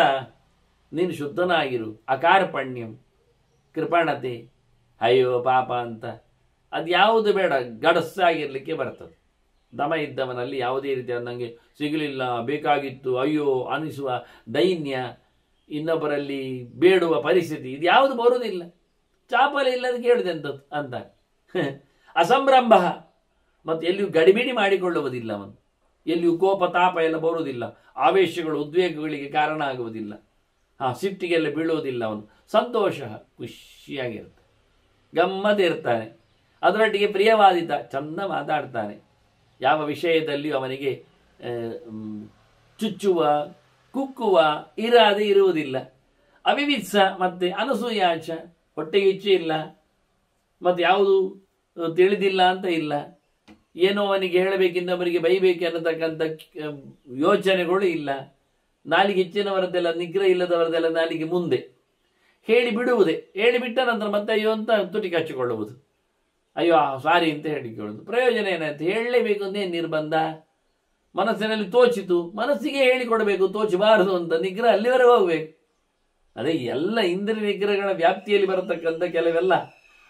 ನೀನು ಶುದ್ಧನಾಗಿರು. ಅಕಾರ್ಪಣ್ಯಂ, ಕೃಪಣತೆ, ಅಯ್ಯೋ ಪಾಪ ಅಂತ ಅದು ಯಾವುದು ಬೇಡ, ಗಡಸ್ಸಾಗಿರ್ಲಿಕ್ಕೆ ಬರ್ತದೆ. ದಮ ಇದ್ದವನಲ್ಲಿ ಯಾವುದೇ ರೀತಿ ನನಗೆ ಸಿಗಲಿಲ್ಲ, ಬೇಕಾಗಿತ್ತು, ಅಯ್ಯೋ ಅನಿಸುವ ದೈನ್ಯ, ಇನ್ನೊಬ್ಬರಲ್ಲಿ ಬೇಡುವ ಪರಿಸ್ಥಿತಿ, ಇದು ಯಾವುದು ಬರುವುದಿಲ್ಲ. ಚಾಪಲ ಇಲ್ಲದಕ್ಕೆ ಹೇಳಿದೆ ಅಂತದ್ದು ಅಂತ ಅಸಂಭ್ರಂಭ, ಮತ್ತು ಎಲ್ಲಿಯೂ ಗಡಿಬಿಡಿ ಮಾಡಿಕೊಳ್ಳುವುದಿಲ್ಲ ಅವನು, ಎಲ್ಲಿಯೂ ಕೋಪ ತಾಪ ಎಲ್ಲ ಬರುವುದಿಲ್ಲ, ಆವೇಶಗಳು ಉದ್ವೇಗಗಳಿಗೆ ಕಾರಣ ಆಗುವುದಿಲ್ಲ, ಸಿಟ್ಟಿಗೆಲ್ಲ ಬೀಳುವುದಿಲ್ಲ. ಅವನು ಸಂತೋಷ, ಖುಷಿಯಾಗಿರ್ತಾನೆ, ಗಮ್ಮತ್ತಿರ್ತಾನೆ, ಅದರೊಟ್ಟಿಗೆ ಪ್ರಿಯವಾದಿತ, ಚಂದ ಮಾತಾಡ್ತಾನೆ. ಯಾವ ವಿಷಯದಲ್ಲಿಯೂ ಅವನಿಗೆ ಚುಚ್ಚುವ ಕುಕ್ಕುವ ಇರಾದೆ ಇರುವುದಿಲ್ಲ. ಅವಿವಿತ್ಸ ಮತ್ತು ಅನಸೂಯಾಚ, ಹೊಟ್ಟೆಗೆ ಇಚ್ಛೆ ಇಲ್ಲ, ಮತ್ತು ಯಾವುದು ತಿಳಿದಿಲ್ಲ ಅಂತ ಇಲ್ಲ, ಏನೋ ಅವನಿಗೆ ಹೇಳಬೇಕಿಂದ ಅವರಿಗೆ ಬೈಬೇಕು ಅನ್ನತಕ್ಕಂಥ ಯೋಚನೆಗಳು ಇಲ್ಲ. ನಾಲಿಗೆ ಹೆಚ್ಚಿನವರದ್ದೆಲ್ಲ, ನಿಗ್ರಹ ಇಲ್ಲದವರದ್ದೆಲ್ಲ ನಾಲಿಗೆ ಮುಂದೆ ಹೇಳಿ ಬಿಡುವುದೇ, ಹೇಳಿಬಿಟ್ಟ ನಂತರ ಮತ್ತೆ ಅಯ್ಯೋ ಅಂತ ತುಟಿ ಕಚ್ಚಿಕೊಳ್ಳುವುದು, ಅಯ್ಯೋ ಸಾರಿ ಅಂತ ಹೇಳಿಕೊಳ್ಳುವುದು. ಪ್ರಯೋಜನ ಏನಾಯ್ತು, ಹೇಳಲೇಬೇಕು ಅಂದೇನು ನಿರ್ಬಂಧ? ಮನಸ್ಸಿನಲ್ಲಿ ತೋಚಿತು, ಮನಸ್ಸಿಗೆ ಹೇಳಿಕೊಡಬೇಕು, ತೋಚಬಾರದು ಅಂತ ನಿಗ್ರಹ ಅಲ್ಲಿವರೆಗೆ ಹೋಗ್ಬೇಕು. ಅದೇ ಎಲ್ಲ ಇಂದ್ರಿಯ ನಿಗ್ರಹಗಳ ವ್ಯಾಪ್ತಿಯಲ್ಲಿ ಬರತಕ್ಕಂಥ ಕೆಲವೆಲ್ಲ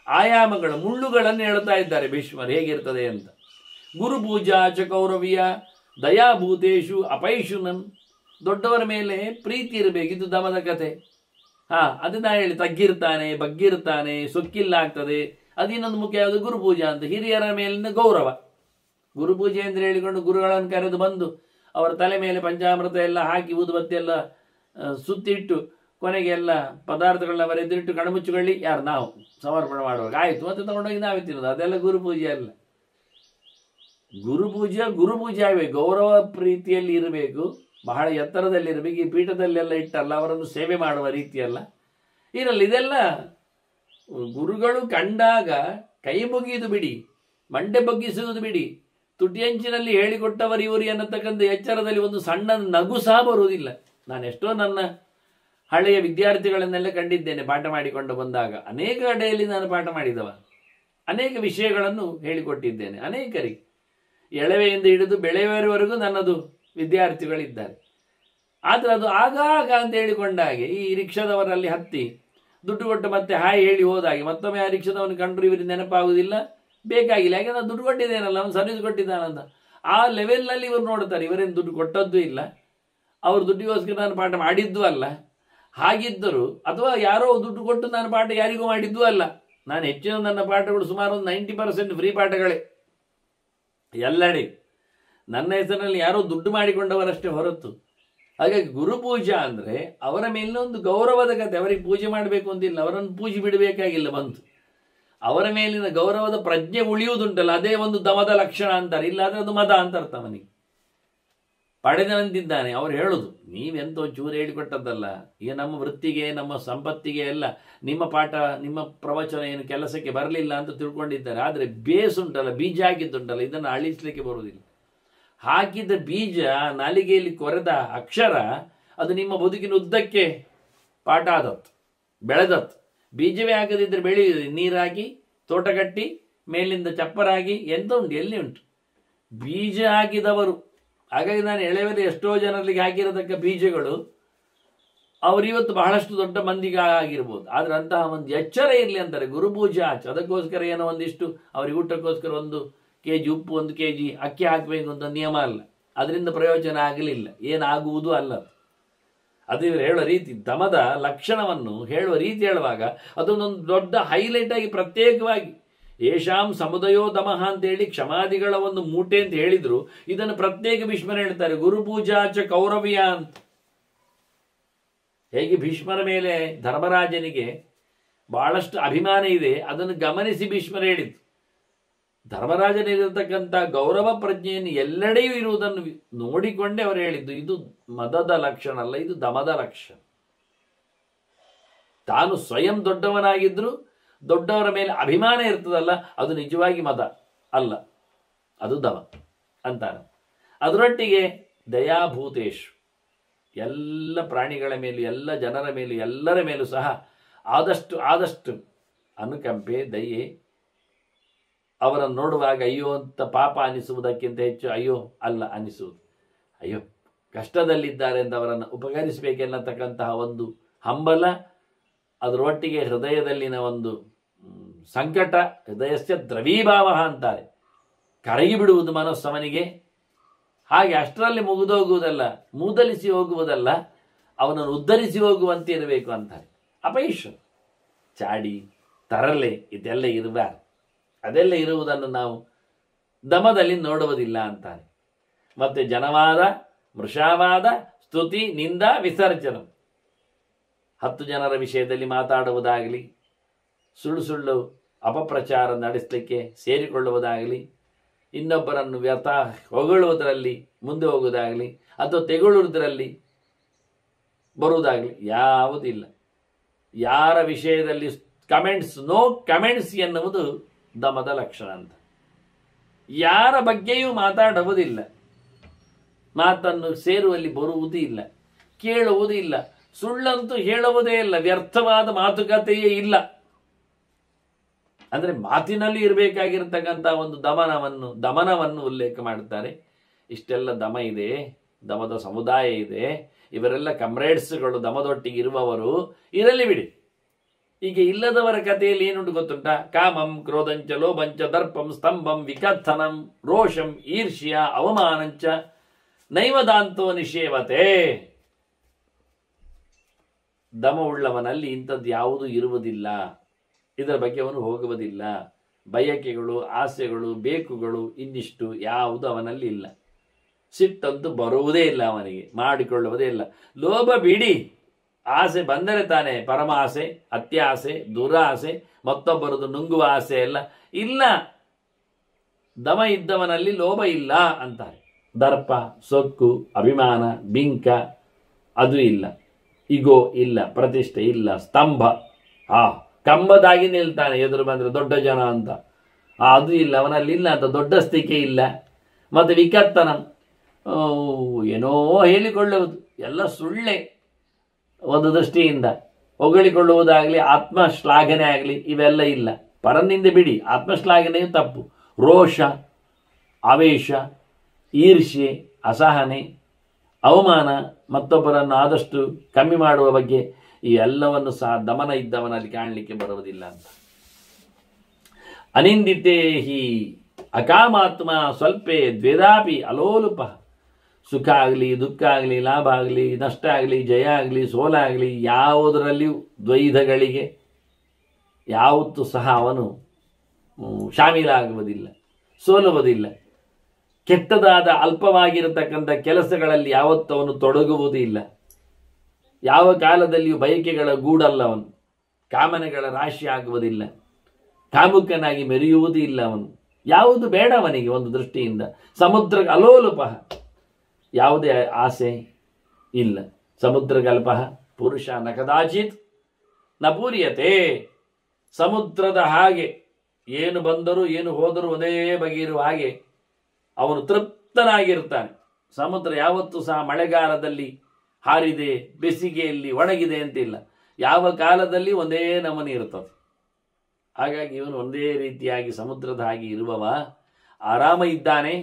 ಆಯಾಮಗಳ ಮುಳ್ಳುಗಳನ್ನು ಹೇಳ್ತಾ ಇದ್ದಾರೆ ಭೀಷ್ಮರು, ಹೇಗಿರ್ತದೆ ಅಂತ. ಗುರು ಪೂಜಾ ಚ ಕೌರವಿಯ ದಯಾಭೂತೇಶು ಅಪೈಶುನನ್, ದೊಡ್ಡವರ ಮೇಲೆ ಪ್ರೀತಿ ಇರಬೇಕು, ಇದು ದಮದ ಕಥೆ. ಅದನ್ನ ಹೇಳಿ, ತಗ್ಗಿರ್ತಾನೆ, ಬಗ್ಗಿರ್ತಾನೆ, ಸೊಕ್ಕಿಲ್ಲ ಆಗ್ತದೆ. ಅದಿನ್ನೊಂದು ಮುಖ್ಯ ಯಾವುದು, ಗುರುಪೂಜಾ ಅಂತ, ಹಿರಿಯರ ಮೇಲಿನ ಗೌರವ. ಗುರುಪೂಜೆ ಅಂದರೆ ಹೇಳಿಕೊಂಡು ಗುರುಗಳನ್ನು ಕರೆದು ಬಂದು ಅವರ ತಲೆ ಮೇಲೆ ಪಂಚಾಮೃತ ಎಲ್ಲ ಹಾಕಿ ಊದುಬತ್ತಿ ಎಲ್ಲ ಸುತ್ತಿಟ್ಟು ಕೊನೆಗೆ ಎಲ್ಲ ಪದಾರ್ಥಗಳನ್ನ ಅವರೆದುರಿಟ್ಟು ಕಣ್ಮುಚ್ಚುಕೊಳ್ಳಿ, ಯಾರು ನಾವು ಸಮರ್ಪಣೆ ಮಾಡುವಾಗ ಆಯಿತು ಮತ್ತೆ ತಗೊಂಡೋಗಿ ನಾವೇ ತಿನ್ನೋದು, ಅದೆಲ್ಲ ಗುರುಪೂಜೆ ಅಲ್ಲ. ಗುರುಪೂಜೆ ಆಗಬೇಕು, ಗೌರವ ಪ್ರೀತಿಯಲ್ಲಿ ಇರಬೇಕು, ಬಹಳ ಎತ್ತರದಲ್ಲಿರಬೇಕು. ಈ ಪೀಠದಲ್ಲೆಲ್ಲ ಇಟ್ಟಲ್ಲ ಅವರನ್ನು ಸೇವೆ ಮಾಡುವ ರೀತಿಯಲ್ಲ ಇರಲ್ಲ. ಇದೆಲ್ಲ ಗುರುಗಳು ಕಂಡಾಗ ಕೈ ಮುಗಿಯುವುದು ಬಿಡಿ, ಮಂಡೆ ಬಗ್ಗಿಸುವುದು ಬಿಡಿ, ತುಟಿಯಂಚಿನಲ್ಲಿ ಹೇಳಿಕೊಟ್ಟವರು ಇವರು ಅನ್ನತಕ್ಕಂಥ ಎಚ್ಚರದಲ್ಲಿ ಒಂದು ಸಣ್ಣ ನಗು ಸಹ ಬರುವುದಿಲ್ಲ. ನಾನು ಎಷ್ಟೋ ನನ್ನ ಹಳೆಯ ವಿದ್ಯಾರ್ಥಿಗಳನ್ನೆಲ್ಲ ಕಂಡಿದ್ದೇನೆ ಪಾಠ ಮಾಡಿಕೊಂಡು ಬಂದಾಗ. ಅನೇಕ ಕಡೆಯಲ್ಲಿ ನಾನು ಪಾಠ ಮಾಡಿದವ, ಅನೇಕ ವಿಷಯಗಳನ್ನು ಹೇಳಿಕೊಟ್ಟಿದ್ದೇನೆ ಅನೇಕರಿಗೆ. ಎಳವೆಯಿಂದ ಹಿಡಿದು ಬೆಳೆಯುವವರೆಗೂ ನನ್ನದು ವಿದ್ಯಾರ್ಥಿಗಳಿದ್ದಾರೆ. ಆದರೆ ಅದು ಆಗಾಗ ಅಂತ ಹೇಳಿಕೊಂಡಾಗೆ ಈ ರಿಕ್ಷಾದವರಲ್ಲಿ ಹತ್ತಿ ದುಡ್ಡು ಕೊಟ್ಟು ಮತ್ತೆ ಹಾಯ್ ಹೇಳಿ ಹೋದಾಗೆ ಮತ್ತೊಮ್ಮೆ ಆ ರಿಕ್ಷಾದವನು ಕಂಡ್ರು ಇವರಿಗೆ ನೆನಪಾಗುವುದಿಲ್ಲ, ಬೇಕಾಗಿಲ್ಲ, ಯಾಕೆ ನಾನು ದುಡ್ಡು ಕೊಟ್ಟಿದ್ದೇನಲ್ಲ, ಅವನು ಸರ್ವಿಸ್ ಕೊಟ್ಟಿದ್ದಾನಂತ ಆ ಲೆವೆಲ್ನಲ್ಲಿ ಇವರು ನೋಡ್ತಾರೆ. ಇವರೇನು ದುಡ್ಡು ಕೊಟ್ಟದ್ದು ಇಲ್ಲ, ಅವರು ದುಡ್ಡಿಗೋಸ್ಕರ ನಾನು ಪಾಠ ಮಾಡಿದ್ದು ಅಲ್ಲ. ಹಾಗಿದ್ದರು ಅಥವಾ ಯಾರೋ ದುಡ್ಡು ಕೊಟ್ಟು ನಾನು ಪಾಠ ಯಾರಿಗೂ ಮಾಡಿದ್ದೂ ಅಲ್ಲ. ನಾನು ಹೆಚ್ಚಿನ ನನ್ನ ಪಾಠಗಳು ಸುಮಾರು ಒಂದು 90% ಫ್ರೀ ಪಾಠಗಳೇ ಎಲ್ಲೆಡೆ. ನನ್ನ ಹೆಸರಿನಲ್ಲಿ ಯಾರೋ ದುಡ್ಡು ಮಾಡಿಕೊಂಡವರಷ್ಟೇ ಹೊರತು. ಹಾಗಾಗಿ ಗುರುಪೂಜಾ ಅಂದರೆ ಅವರ ಮೇಲಿನ ಒಂದು ಗೌರವದ ಕತೆ. ಅವರಿಗೆ ಪೂಜೆ ಮಾಡಬೇಕು ಅಂತಿಲ್ಲ, ಅವರನ್ನು ಪೂಜೆ ಬಿಡಬೇಕಾಗಿಲ್ಲ ಬಂತು. ಅವರ ಮೇಲಿನ ಗೌರವದ ಪ್ರಜ್ಞೆ ಉಳಿಯುವುದುಂಟಲ್ಲ, ಅದೇ ಒಂದು ದಮದ ಲಕ್ಷಣ ಅಂತಾರೆ. ಇಲ್ಲಾದ್ರೆ ಅದು ಮದ ಅಂತ ಅರ್ಥ. ಅವನಿಗೆ ಪಡೆದನಂತಿದ್ದಾನೆ. ಅವ್ರು ಹೇಳುದು ನೀವೆಂತೋ ಚೂರು ಹೇಳಿಕೊಟ್ಟದ್ದಲ್ಲ, ಈಗ ನಮ್ಮ ವೃತ್ತಿಗೆ ನಮ್ಮ ಸಂಪತ್ತಿಗೆ ಎಲ್ಲ ನಿಮ್ಮ ಪಾಠ ನಿಮ್ಮ ಪ್ರವಚನ ಏನು ಕೆಲಸಕ್ಕೆ ಬರಲಿಲ್ಲ ಅಂತ ತಿಳ್ಕೊಂಡಿದ್ದಾರೆ. ಆದರೆ ಬೇಸ್ ಉಂಟಲ್ಲ, ಬೀಜ ಹಾಕಿದ್ದುಂಟಲ್ಲ, ಇದನ್ನು ಅಳಿಸ್ಲಿಕ್ಕೆ ಬರುವುದಿಲ್ಲ. ಹಾಕಿದ ಬೀಜ ನಾಲಿಗೆಯಲ್ಲಿ ಕೊರೆದ ಅಕ್ಷರ ಅದು ನಿಮ್ಮ ಬದುಕಿನ ಉದ್ದಕ್ಕೆ ಪಾಠ ಆದತ್ತು, ಬೆಳೆದತ್ತು. ಬೀಜವೇ ಹಾಕದಿದ್ದರೆ ಬೆಳೆಯುವುದು. ನೀರಾಕಿ ತೋಟ ಕಟ್ಟಿ ಮೇಲಿಂದ ಚಪ್ಪರಾಗಿ ಎಂತ ಉಂಟು, ಎಲ್ಲಿ ಉಂಟು ಬೀಜ ಹಾಕಿದವರು. ಹಾಗಾಗಿ ನಾನು ಎಳೆವರೆ ಎಷ್ಟೋ ಜನರಿಗೆ ಹಾಕಿರತಕ್ಕ ಬೀಜಗಳು ಅವರಿವತ್ತು ಬಹಳಷ್ಟು ದೊಡ್ಡ ಮಂದಿಗೆ ಆಗಿರ್ಬೋದು. ಆದರೆ ಅಂತಹ ಒಂದು ಎಚ್ಚರ ಇರಲಿ ಅಂತಾರೆ ಗುರುಪೂಜಾ ಆಚೆ. ಅದಕ್ಕೋಸ್ಕರ ಏನೋ ಒಂದಿಷ್ಟು ಅವ್ರಿಗೆ ಊಟಕ್ಕೋಸ್ಕರ 1 kg ಉಪ್ಪು 1 kg ಅಕ್ಕಿ ಹಾಕಬೇಕು ಅಂತ ನಿಯಮ ಅಲ್ಲ. ಅದರಿಂದ ಪ್ರಯೋಜನ ಆಗಲಿಲ್ಲ, ಏನಾಗುವುದು ಅಲ್ಲ. ಅದು ಇವರು ಹೇಳುವ ರೀತಿ, ದಮದ ಲಕ್ಷಣವನ್ನು ಹೇಳುವ ರೀತಿ ಹೇಳುವಾಗ ಅದೊಂದೊಂದು ದೊಡ್ಡ ಹೈಲೈಟ್ ಆಗಿ ಪ್ರತ್ಯೇಕವಾಗಿ ಯೇಷಾಂ ಸಮುದಯೋ ದಮಃ ಅಂತೇಳಿ ಕ್ಷಮಾದಿಗಳ ಒಂದು ಮೂಟೆ ಅಂತ ಹೇಳಿದ್ರು. ಇದನ್ನು ಪ್ರತ್ಯೇಕ ಭೀಷ್ಮರು ಹೇಳ್ತಾರೆ ಗುರುಪೂಜಾಚ ಕೌರವ್ಯ ಅಂತ. ಹೇಗೆ ಭೀಷ್ಮರ ಮೇಲೆ ಧರ್ಮರಾಜನಿಗೆ ಬಹಳಷ್ಟು ಅಭಿಮಾನ ಇದೆ, ಅದನ್ನು ಗಮನಿಸಿ ಭೀಷ್ಮರು ಹೇಳಿದ್ರು. ಧರ್ಮರಾಜನಿರತಕ್ಕಂಥ ಗೌರವ ಪ್ರಜ್ಞೆಯನ್ನು ಎಲ್ಲೆಡೆಯೂ ಇರುವುದನ್ನು ನೋಡಿಕೊಂಡೇ ಅವರು ಹೇಳಿದ್ದು ಇದು ಮದದ ಲಕ್ಷಣ ಅಲ್ಲ, ಇದು ದಮದ ಲಕ್ಷಣ. ತಾನು ಸ್ವಯಂ ದೊಡ್ಡವನಾಗಿದ್ರು ದೊಡ್ಡವರ ಮೇಲೆ ಅಭಿಮಾನ ಇರ್ತದಲ್ಲ, ಅದು ನಿಜವಾಗಿ ಮದ ಅಲ್ಲ, ಅದು ದಮ ಅಂತಾನೆ. ಅದರೊಟ್ಟಿಗೆ ದಯಾಭೂತೇಶು, ಎಲ್ಲ ಪ್ರಾಣಿಗಳ ಮೇಲೂ ಎಲ್ಲ ಜನರ ಮೇಲೂ ಎಲ್ಲರ ಮೇಲೂ ಸಹ ಆದಷ್ಟು ಅನುಕಂಪೆ ದಯೆ. ಅವರನ್ನು ನೋಡುವಾಗ ಅಯ್ಯೋ ಅಂತ ಪಾಪ ಅನಿಸುವುದಕ್ಕಿಂತ ಹೆಚ್ಚು ಅಯ್ಯೋ ಅಲ್ಲ ಅನಿಸುವುದು. ಅಯ್ಯೋ ಕಷ್ಟದಲ್ಲಿದ್ದಾರೆ ಅಂತ ಅವರನ್ನು ಉಪಕರಿಸಬೇಕೆನ್ನತಕ್ಕಂತಹ ಒಂದು ಹಂಬಲ, ಅದರೊಟ್ಟಿಗೆ ಹೃದಯದಲ್ಲಿನ ಒಂದು ಸಂಕಟ, ಹೃದಯಸ್ಯ ದ್ರವೀಭಾವ ಅಂತಾರೆ, ಕರಗಿ ಬಿಡುವುದು ಮನಸ್ಸವನಿಗೆ. ಹಾಗೆ ಅಷ್ಟರಲ್ಲಿ ಮುಗಿದೋಗುವುದಲ್ಲ, ಮೂದಲಿಸಿ ಹೋಗುವುದಲ್ಲ, ಅವನನ್ನು ಉದ್ಧರಿಸಿ ಹೋಗುವಂತೆ ಇರಬೇಕು ಅಂತಾರೆ. ಅಪೈಷ ಚಾಡಿ ತರಲೆ ಇದೆಲ್ಲ ಇರಬಾರ್ದು. ಅದೆಲ್ಲ ಇರುವುದನ್ನು ನಾವು ದಮದಲ್ಲಿ ನೋಡುವುದಿಲ್ಲ ಅಂತಾರೆ. ಮತ್ತೆ ಜನವಾದ ಮೃಷಾವಾದ ಸ್ತುತಿ ನಿಂದ ವಿಸರ್ಜನ, 10 ಜನರ ವಿಷಯದಲ್ಲಿ ಮಾತಾಡುವುದಾಗಲಿ, ಸುಳ್ಳು ಅಪಪ್ರಚಾರ ನಡೆಸಲಿಕ್ಕೆ ಸೇರಿಕೊಳ್ಳುವುದಾಗಲಿ, ಇನ್ನೊಬ್ಬರನ್ನು ವ್ಯರ್ಥ ಹೊಗಳುವುದರಲ್ಲಿ ಮುಂದೆ ಹೋಗುವುದಾಗಲಿ ಅಥವಾ ತೆಗೊಳ್ಳುವುದರಲ್ಲಿ ಬರುವುದಾಗಲಿ ಯಾವುದಿಲ್ಲ. ಯಾರ ವಿಷಯದಲ್ಲಿ ಕಮೆಂಟ್ಸ್, ನೋ ಕಮೆಂಟ್ಸ್ ಎನ್ನುವುದು ದಮದ ಲಕ್ಷಣ ಅಂತ. ಯಾರ ಬಗ್ಗೆಯೂ ಮಾತಾಡುವುದಿಲ್ಲ, ಮಾತನ್ನು ಸೇರುವಲ್ಲಿ ಬರುವುದೂ ಇಲ್ಲ, ಕೇಳುವುದೂ ಇಲ್ಲ, ಸುಳ್ಳಂತೂ ಹೇಳುವುದೇ ಇಲ್ಲ, ವ್ಯರ್ಥವಾದ ಮಾತುಕತೆಯೇ ಇಲ್ಲ. ಅಂದರೆ ಮಾತಿನಲ್ಲಿ ಇರಬೇಕಾಗಿರ್ತಕ್ಕಂಥ ಒಂದು ದಮನವನ್ನು ಉಲ್ಲೇಖ ಮಾಡುತ್ತಾರೆ. ಇಷ್ಟೆಲ್ಲ ದಮ ಇದೆ, ದಮದ ಸಮುದಾಯ ಇದೆ, ಇವರೆಲ್ಲ ಕಮ್ರೇಡ್ಸ್ಗಳು, ದಮದೊಟ್ಟಿಗೆ ಇರುವವರು, ಇರಲಿ ಬಿಡಿ. ಈಗ ಇಲ್ಲದವರ ಕಥೆಯಲ್ಲಿ ಏನುಂಟು ಗೊತ್ತುಂಟ? ಕಾಮಂ ಕ್ರೋಧಂಚ ಲೋಭಂಚ ದರ್ಪಂ ಸ್ತಂಭಂ ವಿಕಥನಂ ರೋಷಂ ಈರ್ಷ್ಯ ಅವಮಾನಂಚ ನೈವದಾಂತೋ ನಿಷೇವತೆ. ದಮ ಉಳ್ಳವನಲ್ಲಿ ಇಂಥದ್ದು ಯಾವುದೂ ಇರುವುದಿಲ್ಲ, ಇದರ ಬಗ್ಗೆ ಅವನು ಹೋಗುವುದಿಲ್ಲ. ಬಯಕೆಗಳು, ಆಸೆಗಳು, ಬೇಕುಗಳು ಇನ್ನಿಷ್ಟು ಯಾವುದು ಅವನಲ್ಲಿ ಇಲ್ಲ. ಸಿಟ್ಟಂತೂ ಬರುವುದೇ ಇಲ್ಲ ಅವನಿಗೆ, ಮಾಡಿಕೊಳ್ಳುವುದೇ ಇಲ್ಲ. ಲೋಭ ಬಿಡಿ, ಆಸೆ ಬಂದರೆ ತಾನೇ ಪರಮಾಸೆ, ಅತ್ಯಾಸೆ, ದುರಾಸೆ, ಮತ್ತೊಬ್ಬರದು ನುಂಗುವ ಆಸೆ ಎಲ್ಲ ಇಲ್ಲ. ದಮ ಇದ್ದವನಲ್ಲಿ ಲೋಭ ಇಲ್ಲ ಅಂತಾರೆ. ದರ್ಪ, ಸೊಕ್ಕು, ಅಭಿಮಾನ, ಬಿಂಕ ಅದು ಇಲ್ಲ. ಇಗೋ ಇಲ್ಲ, ಪ್ರತಿಷ್ಠೆ ಇಲ್ಲ, ಸ್ತಂಭ, ಕಂಬದಾಗಿ ನಿಲ್ತಾನೆ ಎದುರು ಬಂದರೆ ದೊಡ್ಡ ಜನ ಅಂತ, ಅದು ಇಲ್ಲ ಅವನಲ್ಲಿ, ಇಲ್ಲ ಅಂತ ದೊಡ್ಡಸ್ತಿಕೆ ಇಲ್ಲ. ಮತ್ತು ವಿಕತ್ತನ, ಏನೋ ಹೇಳಿಕೊಳ್ಳುವುದು ಎಲ್ಲ ಸುಳ್ಳೆ. ಒಂದು ದೃಷ್ಟಿಯಿಂದ ಹೊಗಳಿಕೊಳ್ಳುವುದಾಗಲಿ, ಆತ್ಮಶ್ಲಾಘನೆ ಆಗಲಿ, ಇವೆಲ್ಲ ಇಲ್ಲ. ಪರನಿಂದ ಬಿಡಿ, ಆತ್ಮಶ್ಲಾಘನೆಯು ತಪ್ಪು. ರೋಷ, ಆವೇಶ, ಈರ್ಷ್ಯೆ, ಅಸಹನೆ, ಅವಮಾನ, ಮತ್ತೊಬ್ಬರನ್ನು ಆದಷ್ಟು ಕಮ್ಮಿ ಮಾಡುವ ಬಗ್ಗೆ ಈ ಎಲ್ಲವನ್ನು ಸಹ ದಮನ ಇದ್ದವನಲ್ಲಿ ಕಾಣಲಿಕ್ಕೆ ಬರುವುದಿಲ್ಲ ಅಂತ. ಅನಿಂದಿತೆ ಹಿ ಅಕಾಮಾತ್ಮ ಸ್ವಲ್ಪೇ ದ್ವೇದಾಪಿ ಅಲೋಲುಪ. ಸುಖ ಆಗಲಿ, ದುಃಖ ಆಗಲಿ, ಲಾಭ ಆಗಲಿ, ನಷ್ಟ ಆಗಲಿ, ಜಯ ಆಗಲಿ, ಸೋಲಾಗಲಿ, ಯಾವುದರಲ್ಲಿಯೂ ದ್ವೈಧಗಳಿಗೆ ಯಾವತ್ತೂ ಸಹ ಅವನು ಶಾಮೀಲಾಗುವುದಿಲ್ಲ, ಸೋಲುವುದಿಲ್ಲ. ಕೆಟ್ಟದಾದ ಅಲ್ಪವಾಗಿರತಕ್ಕಂಥ ಕೆಲಸಗಳಲ್ಲಿ ಯಾವತ್ತೂ ಅವನು ತೊಡಗುವುದೂ ಇಲ್ಲ. ಯಾವ ಕಾಲದಲ್ಲಿಯೂ ಬಯಕೆಗಳ ಗೂಡಲ್ಲವನು, ಕಾಮನೆಗಳ ರಾಶಿ ಆಗುವುದಿಲ್ಲ, ಕಾಮುಕನಾಗಿ ಮೆರೆಯುವುದೂ ಇಲ್ಲ ಅವನು. ಯಾವುದು ಬೇಡ ಅವನಿಗೆ ಒಂದು ದೃಷ್ಟಿಯಿಂದ. ಸಮುದ್ರ ಅಲೋಲುಪ, ಯಾವುದೇ ಆಸೆ ಇಲ್ಲ. ಸಮುದ್ರಗಲ್ಪ ಪುರುಷ ನ ಕದಾಚಿತ್ ನ ಪೂರ್ಯತೆ. ಸಮುದ್ರದ ಹಾಗೆ ಏನು ಬಂದರೂ ಏನು ಹೋದರೂ ಒಂದೇ ಬಗೆಯಿರುವ ಹಾಗೆ ಅವನು ತೃಪ್ತನಾಗಿರ್ತಾನೆ. ಸಮುದ್ರ ಯಾವತ್ತೂ ಸಹ ಮಳೆಗಾಲದಲ್ಲಿ ಹಾರಿದೆ, ಬೇಸಿಗೆಯಲ್ಲಿ ಒಣಗಿದೆ ಅಂತಿಲ್ಲ. ಯಾವ ಕಾಲದಲ್ಲಿ ಒಂದೇ ನಮೂನೆ ಇರ್ತದೆ. ಹಾಗಾಗಿ ಇವನು ಒಂದೇ ರೀತಿಯಾಗಿ ಸಮುದ್ರದ ಹಾಗೆ ಇರುವವ ಆರಾಮ ಇದ್ದಾನೆ.